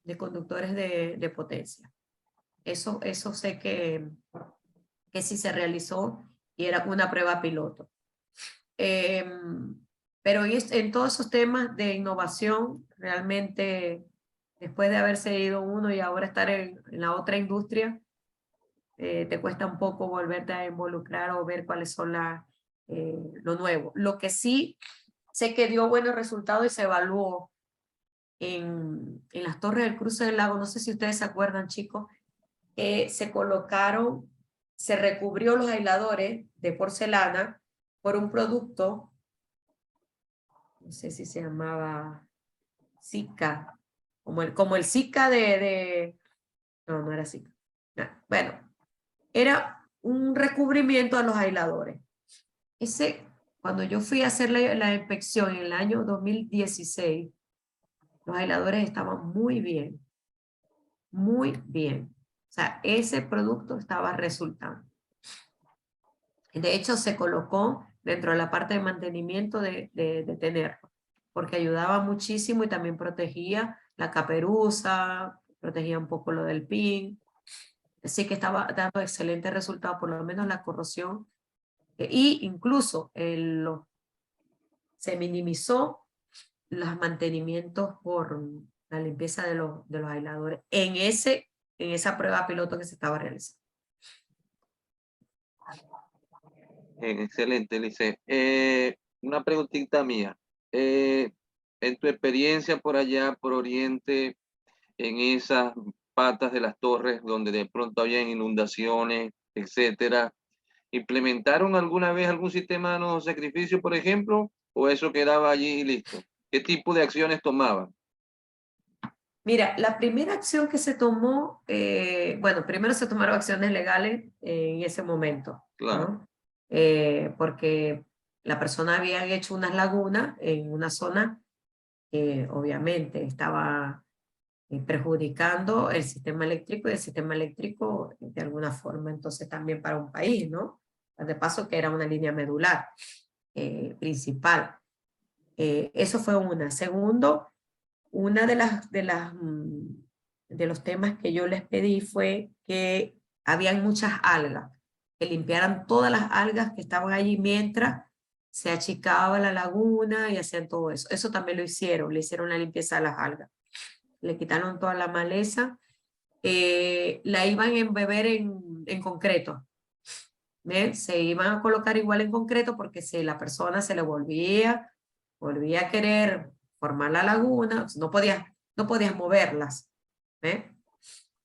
de potencia. Eso sé que sí se realizó y era una prueba piloto. Pero en todos esos temas de innovación, realmente, después de haberse ido uno y ahora estar en la otra industria, te cuesta un poco volverte a involucrar o ver cuáles son lo nuevo. Lo que sí sé que dio buenos resultados y se evaluó en las torres del cruce del lago, no sé si ustedes se acuerdan, chicos, se recubrió los aisladores de porcelana por un producto, no sé si se llamaba Zika, como el Zika no era Zika. No, bueno, era un recubrimiento a los aisladores. Cuando yo fui a hacer la inspección en el año 2016, los aisladores estaban muy bien. Muy bien. O sea, ese producto estaba resultando. De hecho, se colocó dentro de la parte de mantenimiento de tenerlo, porque ayudaba muchísimo y también protegía la caperuza, protegía un poco lo del pin. Así que estaba dando excelentes resultados, por lo menos la corrosión. Y incluso se minimizó los mantenimientos por la limpieza de los aisladores en esa prueba piloto que se estaba realizando. Excelente, Lice. Una preguntita mía. En tu experiencia por allá, por Oriente, en esas patas de las torres donde de pronto había inundaciones, etcétera, ¿implementaron alguna vez algún sistema de no sacrificio, por ejemplo? ¿O eso quedaba allí y listo? ¿Qué tipo de acciones tomaban? Mira, la primera acción que se tomó, bueno, primero se tomaron acciones legales en ese momento, Claro. ¿no? Porque la persona había hecho unas lagunas en una zona que obviamente estaba perjudicando el sistema eléctrico, y el sistema eléctrico de alguna forma entonces también para un país, ¿no? De paso que era una línea medular principal. Eso fue una. Segundo, una de los temas que yo les pedí fue que habían muchas algas, que limpiaran todas las algas que estaban allí mientras se achicaba la laguna y hacían todo eso. Eso también lo hicieron, le hicieron la limpieza a las algas. Le quitaron toda la maleza, la iban a embeber en concreto. ¿Ven? Se iban a colocar igual en concreto porque si la persona se le volvía a querer formar la laguna, no podías moverlas. ¿Ven?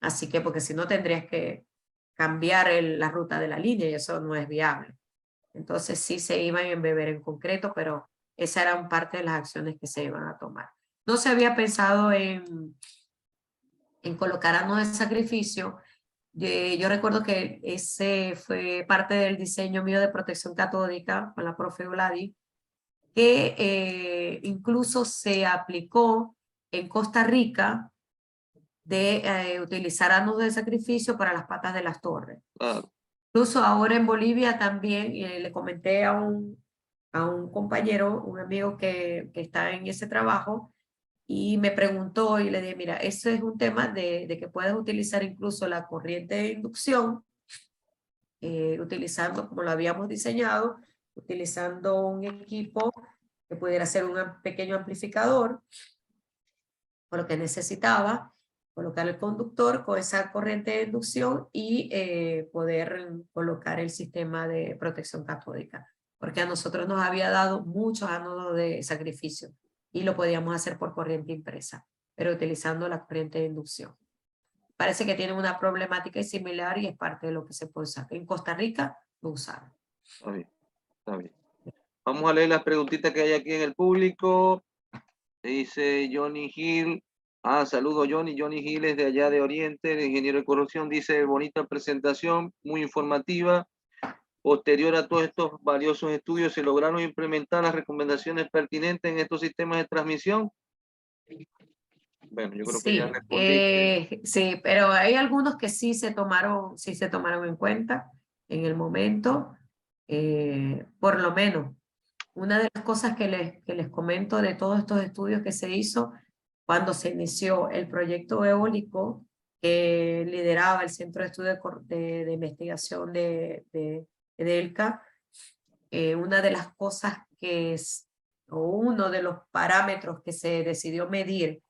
Así que porque si no tendrías que cambiar la ruta de la línea y eso no es viable. Entonces sí se iban a embeber en concreto, pero esa eran parte de las acciones que se iban a tomar. No se había pensado en colocar anos de sacrificio. Yo recuerdo que ese fue parte del diseño mío de protección catódica con la profe Vladi, que incluso se aplicó en Costa Rica de utilizar anos de sacrificio para las patas de las torres. Claro. Incluso ahora en Bolivia también, le comenté a un compañero, un amigo que está en ese trabajo, y me preguntó y le dije, mira, eso es un tema de que puedes utilizar incluso la corriente de inducción, utilizando como lo habíamos diseñado, utilizando un equipo que pudiera ser un pequeño amplificador, por lo que necesitaba, colocar el conductor con esa corriente de inducción y poder colocar el sistema de protección catódica, porque a nosotros nos había dado muchos ánodos de sacrificio y lo podíamos hacer por corriente impresa, pero utilizando la corriente de inducción. Parece que tienen una problemática similar y es parte de lo que se puede usar. En Costa Rica lo usaron. Está bien, está bien. Vamos a leer las preguntitas que hay aquí en el público. Dice Johnny Hill. Saludo Johnny. Johnny Hill es de allá de Oriente, el ingeniero de corrosión. Dice, bonita presentación, muy informativa. Posterior a todos estos valiosos estudios, ¿se lograron implementar las recomendaciones pertinentes en estos sistemas de transmisión? Bueno, yo creo que ya respondí. Sí, pero hay algunos que sí se tomaron en cuenta en el momento. Por lo menos, una de las cosas que les comento de todos estos estudios que se hizo cuando se inició el proyecto eólico que lideraba el Centro de Estudio de Investigación de ELCA, una de las cosas o uno de los parámetros que se decidió medir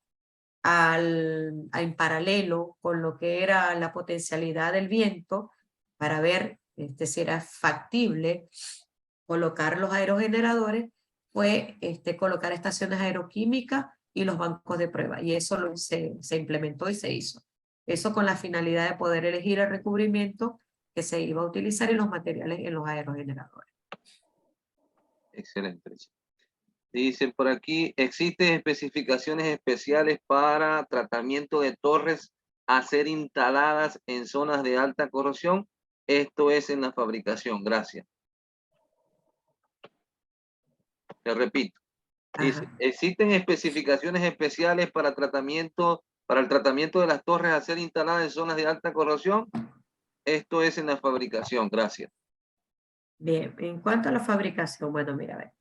en paralelo con lo que era la potencialidad del viento para ver si era factible colocar los aerogeneradores, fue colocar estaciones aeroquímicas y los bancos de prueba, y eso se implementó y se hizo. Eso con la finalidad de poder elegir el recubrimiento que se iba a utilizar y los materiales en los aerogeneradores. Excelente. Dicen por aquí, ¿existen especificaciones especiales para tratamiento de torres a ser instaladas en zonas de alta corrosión? Esto es en la fabricación. Gracias. Te repito. Dice, ¿existen especificaciones especiales para el tratamiento de las torres a ser instaladas en zonas de alta corrosión? Esto es en la fabricación. Gracias. Bien, en cuanto a la fabricación, bueno, mira, a ver,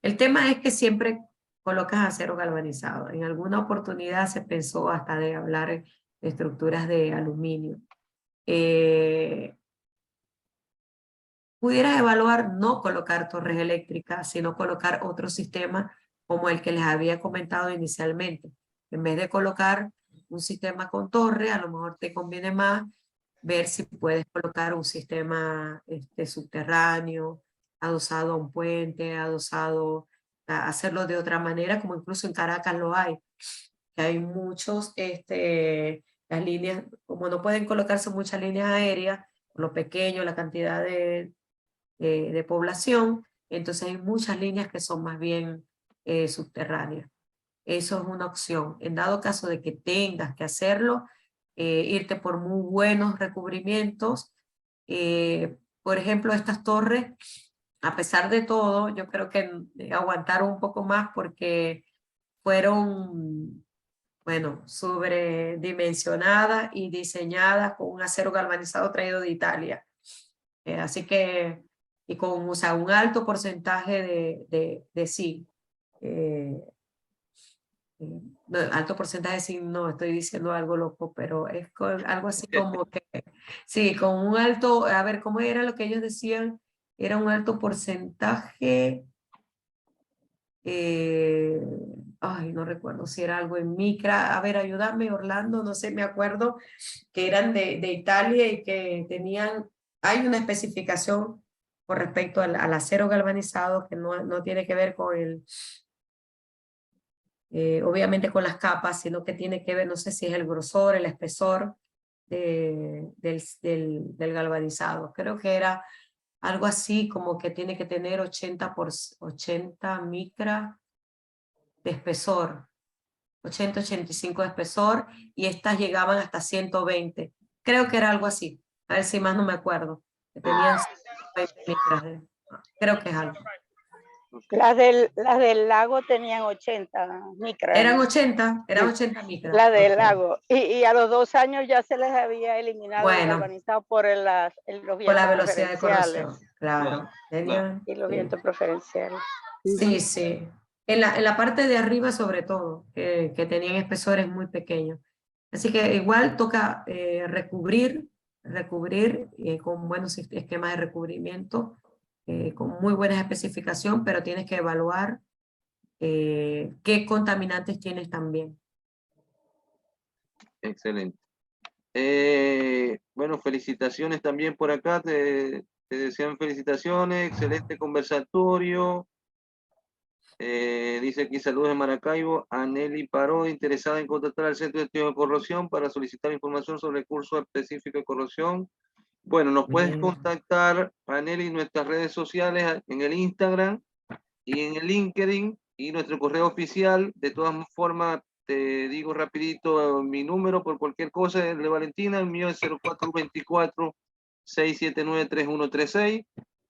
el tema es que siempre colocas acero galvanizado. En alguna oportunidad se pensó hasta de hablar de estructuras de aluminio. Pudieras evaluar no colocar torres eléctricas, sino colocar otro sistema como el que les había comentado inicialmente. En vez de colocar un sistema con torre, a lo mejor te conviene más ver si puedes colocar un sistema subterráneo, adosado a un puente, hacerlo de otra manera, como incluso en Caracas lo hay. Que hay muchos, las líneas, como no pueden colocarse muchas líneas aéreas, por lo pequeño, la cantidad de población, entonces hay muchas líneas que son más bien subterráneas. Eso es una opción. En dado caso de que tengas que hacerlo, irte por muy buenos recubrimientos. Por ejemplo, estas torres a pesar de todo, yo creo que aguantaron un poco más porque fueron, bueno, sobredimensionadas y diseñadas con un acero galvanizado traído de Italia. Así que, y con, o sea, un alto porcentaje de zinc. No, alto porcentaje de zinc, no estoy diciendo algo loco, pero es algo así como que, sí, con un alto, a ver, ¿cómo era lo que ellos decían? Era un alto porcentaje, ay, no recuerdo si era algo en micra, a ver, ayúdame Orlando, no sé, me acuerdo que eran de Italia y que tenían, hay una especificación con respecto al acero galvanizado que no tiene que ver con el, obviamente con las capas, sino que tiene que ver, no sé si es el grosor, el espesor del galvanizado. Creo que era algo así como que tiene que tener 80 micra de espesor, 85 de espesor, y estas llegaban hasta 120. Creo que era algo así, a ver si más no me acuerdo, que tenían 120 micras creo que es algo. Las del lago tenían 80 micras. Eran 80 micras. La del lago. Y a los 2 años ya se les había eliminado el Bueno, galvanizado por los por vientos la velocidad de preferenciales. corrosión, claro. Tenían, Y los sí. vientos preferenciales. Sí, sí. En la parte de arriba sobre todo, que tenían espesores muy pequeños. Así que igual toca recubrir con buenos esquemas de recubrimiento, con muy buena especificación, pero tienes que evaluar qué contaminantes tienes también. Excelente. Bueno, felicitaciones también por acá, te desean felicitaciones, excelente conversatorio. Dice aquí saludos de Maracaibo, Aneli Paró, interesada en contactar al Centro de Estudios de Corrosión para solicitar información sobre el curso específico de corrosión. Bueno, nos puedes contactar, Aneli, en nuestras redes sociales, en el Instagram y en el LinkedIn y nuestro correo oficial. De todas formas, te digo rapidito mi número por cualquier cosa, el de Valentina, el mío es 0424-679-3136.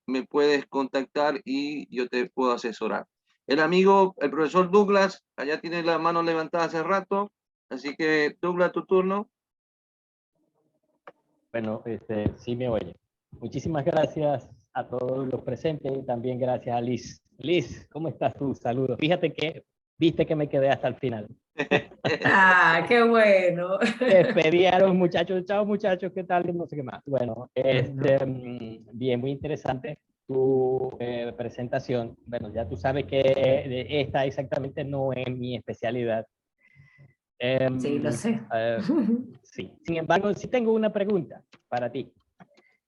Me puedes contactar y yo te puedo asesorar. El amigo, el profesor Douglas, allá tiene la mano levantada hace rato, así que Douglas, tu turno. Bueno, sí me oye. Muchísimas gracias a todos los presentes y también gracias a Liz. Liz, ¿cómo estás tú? Saludos. Fíjate que viste que me quedé hasta el final. Ah, qué bueno. Despedí a los muchachos, chao muchachos, ¿qué tal? No sé qué más. Bueno, bien, muy interesante tu presentación. Bueno, ya tú sabes que esta exactamente no es mi especialidad. Sí, lo sé. Sí, sin embargo, sí tengo una pregunta para ti.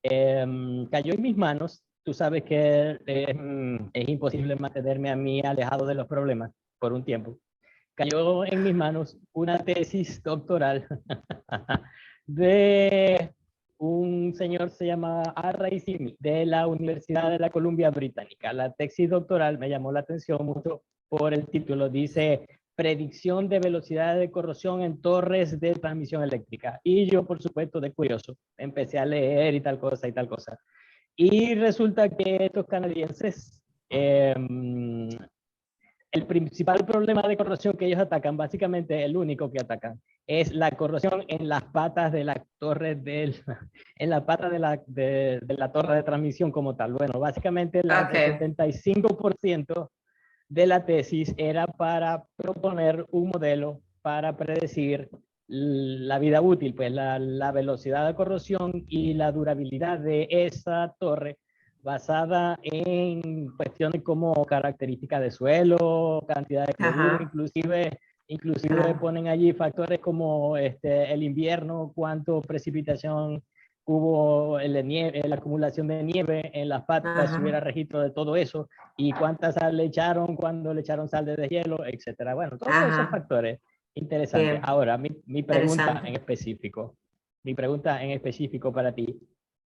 Cayó en mis manos, tú sabes que es imposible mantenerme a mí alejado de los problemas por un tiempo. Cayó en mis manos una tesis doctoral de un señor, se llama Array Simi, de la Universidad de la Columbia Británica. La tesis doctoral me llamó la atención mucho por el título, dice predicción de velocidad de corrosión en torres de transmisión eléctrica. Y yo, por supuesto, de curioso, empecé a leer y tal cosa y tal cosa. Y resulta que estos canadienses, el principal problema de corrosión que ellos atacan, básicamente el único que atacan, es la corrosión en las patas de la torre en la pata de la torre de transmisión como tal. Bueno, básicamente el 75% de la tesis era para proponer un modelo para predecir la vida útil, pues la velocidad de corrosión y la durabilidad de esa torre basada en cuestiones como características de suelo, cantidad de cloruro, inclusive ponen allí factores como el invierno, cuánto precipitación hubo, la acumulación de nieve en las patas, si hubiera registro de todo eso, y cuánta sal le echaron cuando le echaron sal de deshielo, etcétera. Bueno, todos esos factores interesantes. Bien. Ahora, mi pregunta en específico para ti.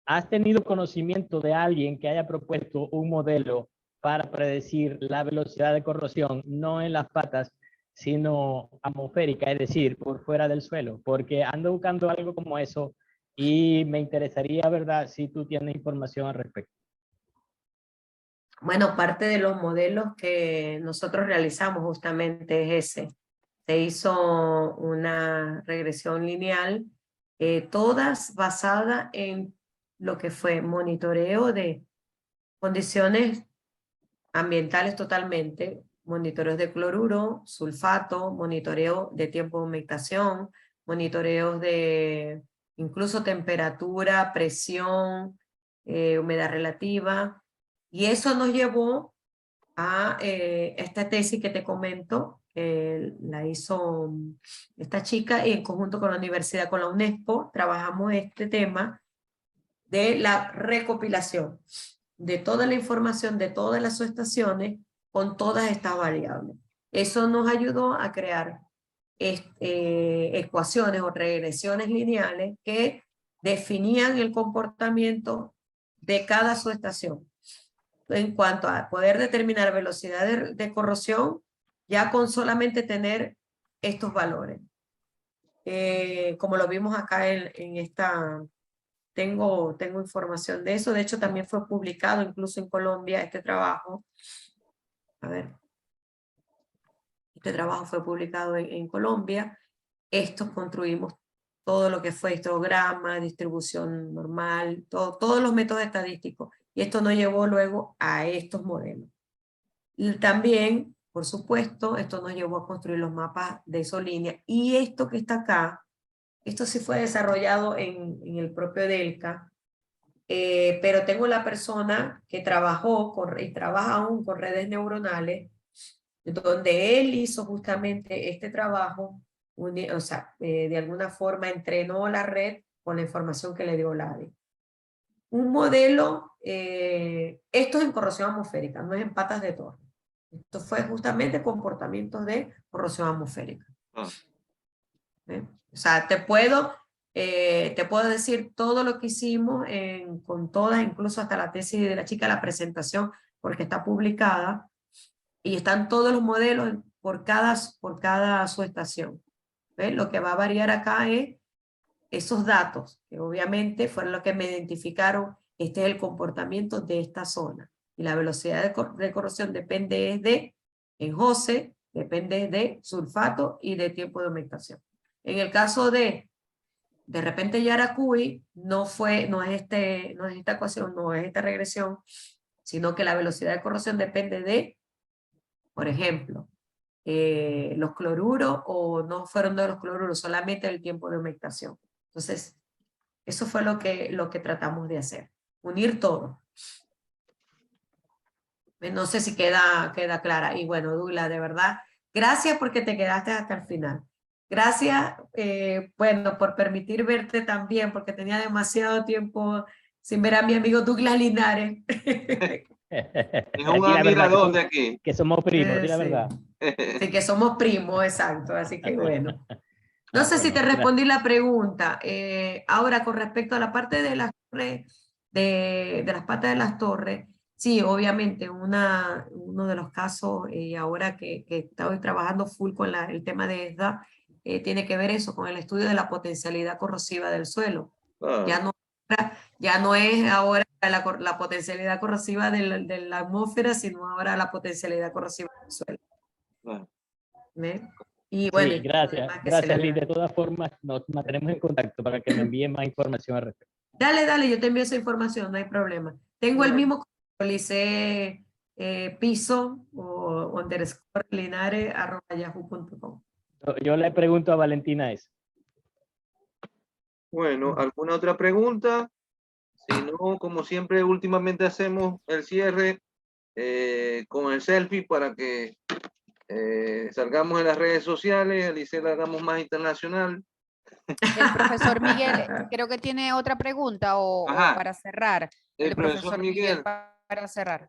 ¿Has tenido conocimiento de alguien que haya propuesto un modelo para predecir la velocidad de corrosión, no en las patas, sino atmosférica, es decir, por fuera del suelo? Porque ando buscando algo como eso y me interesaría, ¿verdad?, si tú tienes información al respecto. Bueno, parte de los modelos que nosotros realizamos justamente es ese. Se hizo una regresión lineal, todas basadas en lo que fue monitoreo de condiciones ambientales totalmente, monitoreos de cloruro, sulfato, monitoreo de tiempo de humectación, monitoreos de incluso temperatura, presión, humedad relativa, y eso nos llevó a esta tesis que te comento, la hizo esta chica y en conjunto con la universidad, con la UNESCO, trabajamos este tema de la recopilación de toda la información de todas las subestaciones con todas estas variables. Eso nos ayudó a crear ecuaciones o regresiones lineales que definían el comportamiento de cada subestación en cuanto a poder determinar velocidad de corrosión ya con solamente tener estos valores. Como lo vimos acá en esta... Tengo información de eso. De hecho, también fue publicado incluso en Colombia este trabajo. A ver. Este trabajo fue publicado en Colombia. Estos construimos todo lo que fue histograma, distribución normal, todos los métodos estadísticos. Y esto nos llevó luego a estos modelos. Y también, por supuesto, esto nos llevó a construir los mapas de isolínea. Y esto que está acá, esto sí fue desarrollado en el propio Delca, pero tengo la persona que trabajó y trabaja aún con redes neuronales, donde él hizo justamente este trabajo, o sea, de alguna forma entrenó la red con la información que le dio LADE. Un modelo, esto es en corrosión atmosférica, no es en patas de torre. Esto fue justamente comportamientos de corrosión atmosférica. O sea, te puedo decir todo lo que hicimos con todas, incluso hasta la tesis de la chica, la presentación, porque está publicada, y están todos los modelos por cada subestación. ¿Ves? Lo que va a variar acá es esos datos, que obviamente fueron los que me identificaron, este es el comportamiento de esta zona. Y la velocidad de corrosión depende en JOSE, depende de sulfato y de tiempo de humectación. En el caso de repente Yaracuy, no es esta ecuación, no es esta regresión, sino que la velocidad de corrosión depende de, por ejemplo, los cloruros, o no fueron de los cloruros, solamente el tiempo de humectación. Entonces, eso fue lo que tratamos de hacer, unir todo. No sé si queda clara. Y bueno, Douglas, de verdad, gracias porque te quedaste hasta el final. Gracias, bueno, por permitir verte también, porque tenía demasiado tiempo sin ver a mi amigo Douglas Linares. Es un admirador de aquí. Que somos primos, sí, la verdad. Sí, que somos primos, exacto. Así que bueno. No sé si te respondí la pregunta. Ahora, con respecto a la parte de las torres, de las patas de las torres, sí, obviamente, uno de los casos, ahora que estoy trabajando full con el tema de ESDA, tiene que ver eso, con el estudio de la potencialidad corrosiva del suelo. Ya no es ahora la potencialidad corrosiva de la atmósfera, sino ahora la potencialidad corrosiva del suelo. Y bueno, sí, gracias Liz. De todas formas, nos mantenemos en contacto para que me envíen más información al respecto. Dale, yo te envío esa información, no hay problema. Tengo el mismo Lice piso o _linares@yahoo.com. Yo le pregunto a Valentina eso. Bueno, ¿alguna otra pregunta? Si no, como siempre, últimamente hacemos el cierre con el selfie para que salgamos en las redes sociales, Alice la hagamos más internacional. El profesor Miguel, creo que tiene otra pregunta o para cerrar. El profesor Miguel para cerrar.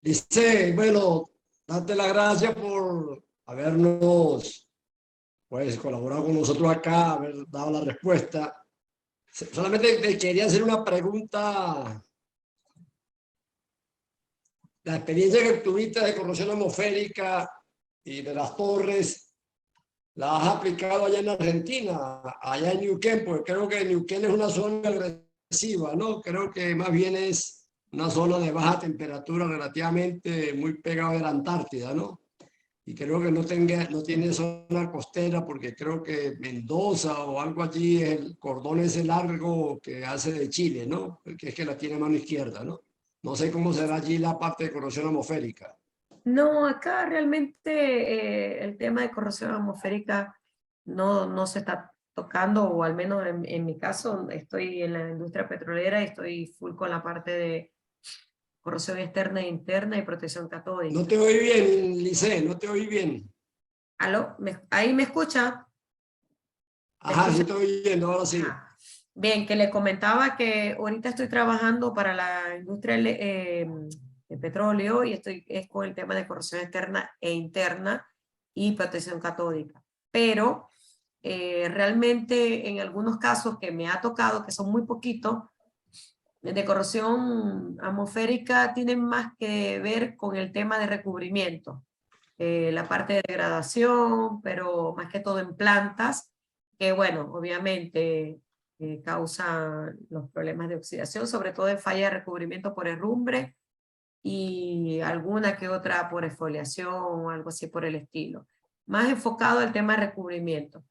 Dice, bueno, darte las gracias por habernos colaborado con nosotros acá, haber dado la respuesta. Solamente te quería hacer una pregunta. La experiencia que tuviste de corrosión atmosférica y de las torres, ¿la has aplicado allá en Argentina, allá en Neuquén? Porque creo que Neuquén es una zona agresiva, ¿no? Creo que más bien es una zona de baja temperatura relativamente muy pegado a la Antártida, ¿no? Y creo que no tiene zona costera porque creo que Mendoza o algo allí, el cordón ese largo que hace de Chile, ¿no? Que es que la tiene a mano izquierda, ¿no? No sé cómo será allí la parte de corrosión atmosférica. No, acá realmente el tema de corrosión atmosférica no se está tocando, o al menos en mi caso, estoy en la industria petrolera y estoy full con la parte de corrosión externa e interna y protección catódica. No te oí bien, Lice, no te oí bien. ¿Aló? ¿Ahí me escucha? Ajá, sí estoy oyendo, ahora sí. Ajá. Bien, que le comentaba que ahorita estoy trabajando para la industria de petróleo y es con el tema de corrosión externa e interna y protección catódica. Pero realmente en algunos casos que me ha tocado, que son muy poquitos, de corrosión atmosférica tienen más que ver con el tema de recubrimiento, la parte de degradación, pero más que todo en plantas, que bueno, obviamente causan los problemas de oxidación, sobre todo en falla de recubrimiento por herrumbre y alguna que otra por exfoliación o algo así por el estilo. Más enfocado al tema de recubrimiento.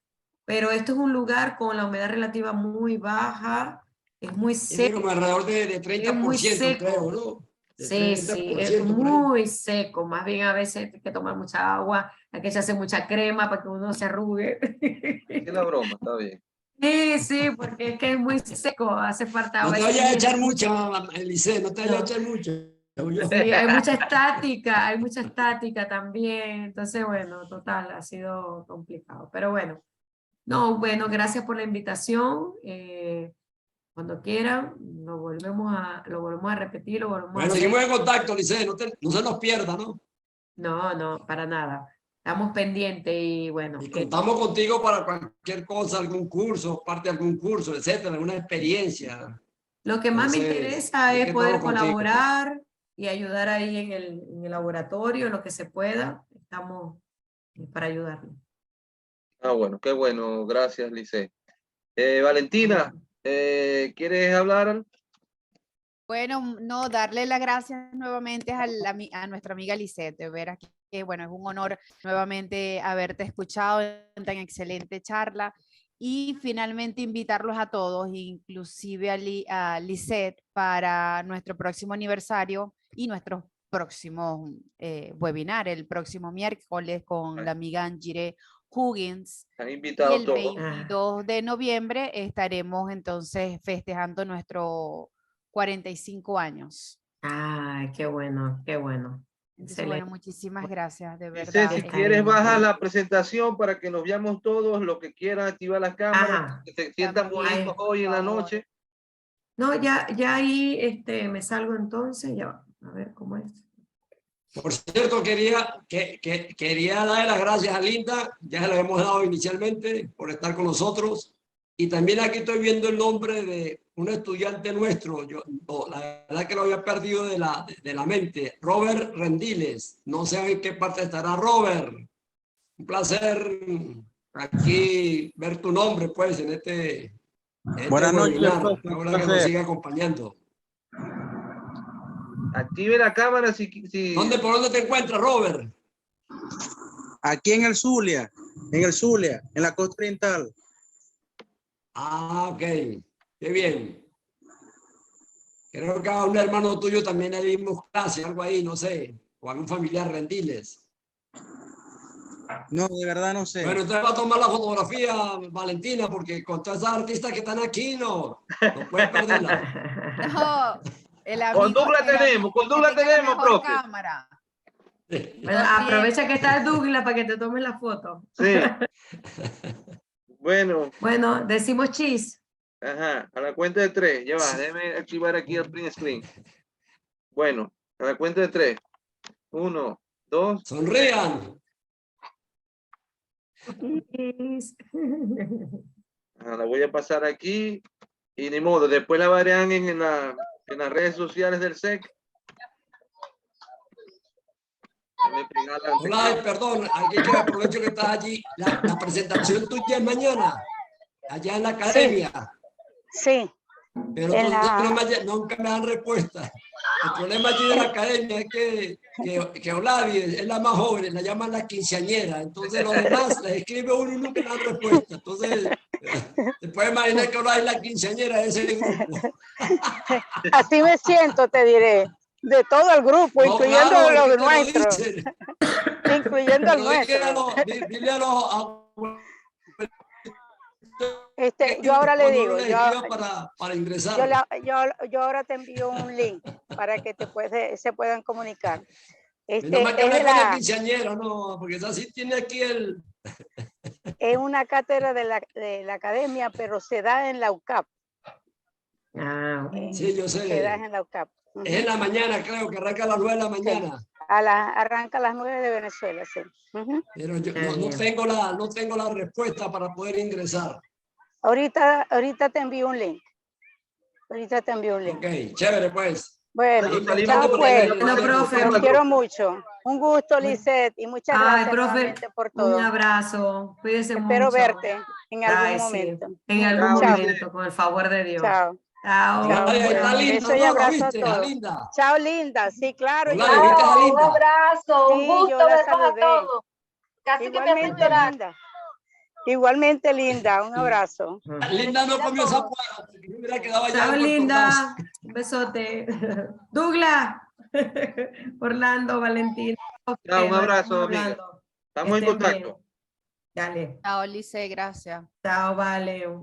Pero esto es un lugar con la humedad relativa muy baja, es muy Tiene seco. como alrededor de 30%, Es muy seco. creo, ¿no? De Sí, sí, es 30% por ahí. muy seco. Más bien a veces hay que tomar mucha agua, hay que echarse mucha crema para que uno se arrugue. Es la broma, está bien. Sí, sí, porque es que es muy seco, hace falta. No te vayas a echar mucha, Lice, no te vayas a echar mucho. Sí, hay mucha estática también. Entonces, bueno, total, ha sido complicado. Pero bueno, no, bueno, gracias por la invitación. Cuando quieran, lo volvemos a repetir, lo volvemos a Bueno, hacer. seguimos en contacto, Lice, no se nos pierda, ¿no? No, no, para nada. Estamos pendientes y bueno. Y contamos contigo para cualquier cosa, algún curso, parte de algún curso, etcétera, alguna experiencia. Lo que más me Entonces, interesa es es que poder estamos contigo. colaborar y ayudar ahí en el laboratorio, en lo que se pueda. Estamos para ayudarle. Ah, bueno, qué bueno. Gracias, Lice. Valentina, ¿quieres hablar? Bueno, no, darle las gracias nuevamente a nuestra amiga Lisette, de ver aquí que, bueno, es un honor nuevamente haberte escuchado en tan excelente charla y finalmente invitarlos a todos, inclusive a Lisette, para nuestro próximo aniversario y nuestro próximo webinar, el próximo miércoles con la amiga Angire Huggins. Han invitado y el todos. 22 de noviembre estaremos entonces festejando nuestro 45 años. Ay, qué bueno, qué bueno. Entonces, bueno, muchísimas gracias, de Dice, verdad. si quieres bajar la presentación para que nos veamos todos, los que quieran activar las cámaras, que se sientan bonitos hoy en la noche. No, ya ahí me salgo entonces, ya, a ver cómo es. Por cierto, quería darle las gracias a Linda, ya se las hemos dado inicialmente por estar con nosotros. Y también aquí estoy viendo el nombre de un estudiante nuestro, la verdad que lo había perdido de la mente, Robert Rendiles. No sé en qué parte estará Robert. Un placer aquí ver tu nombre, pues, en este Buenas noches, webinar. Ahora que nos siga acompañando. Active la cámara si... ¿Por dónde te encuentras, Robert? Aquí en el Zulia, en la costa oriental. Ah, ok. Qué bien. Creo que a un hermano tuyo también le dimos clase, algo ahí, no sé. O algún familiar Rendiles. No, de verdad no sé. Bueno, entonces va a tomar la fotografía, Valentina, porque con todas esas artistas que están aquí, no puedes perderla. No, con Douglas tenemos, profe. Cámara. Bueno, aprovecha que está Douglas para que te tomes la foto. Sí. Bueno. Bueno, decimos cheese. Ajá, a la cuenta de 3. Ya va, déjame activar aquí el print screen. Bueno, a la cuenta de 3. 1, 2. ¡Sonrían! La voy a pasar aquí. Y ni modo, después la verán en las redes sociales del SEC. Hola, perdón, aquí que aprovecho que estás allí. La presentación tuya es mañana, allá en la academia. Sí. Pero En nunca me dan respuesta. El problema allí de la academia es que Olavie es la más joven, la llaman la quinceañera. Entonces los demás les escribe uno y nunca dan respuesta. Entonces, te puedes imaginar que Olavie es la quinceañera de ese grupo. Así me siento, te diré, de todo el grupo, No, incluyendo claro, es que los te lo nuestros, dicen. incluyendo el Pero nuestro. dile a los Yo ahora le digo, les escriba para ingresar. yo ahora te envío un link para que se puedan comunicar. No más que hablar con la quinceañera, no, porque esa sí tiene aquí es una cátedra de la academia, pero se da en la UCAP. Sí, yo sé. Se da en la UCAP. Es en la mañana, creo, que arranca a las 9 de la mañana. Sí. Arranca a las 9 de Venezuela, sí. Pero yo no tengo la respuesta para poder ingresar. Ahorita te envío un link. Ahorita te envío un link. Ok, chévere, pues. Bueno, chao pues. Los quiero mucho. Un gusto, Lisette, y muchas gracias nuevamente por todo. Un abrazo. Cuídese mucho. Espero verte en algún momento. En algún momento, con el favor de Dios. Chao. Chao. Beso y abrazo a todos. Chao, Linda. Sí, claro. Un abrazo, un gusto verlos a todos. Casi que me hacen llorar. Linda. Igualmente, Linda. Un abrazo. Linda no comió esa puerta, porque me hubiera quedado allá. Chao, Linda. Un besote. Douglas. Orlando, Valentina. Chao, un abrazo, amiga. Estamos en contacto. Dale. Chao, Lice, gracias. Chao, vale.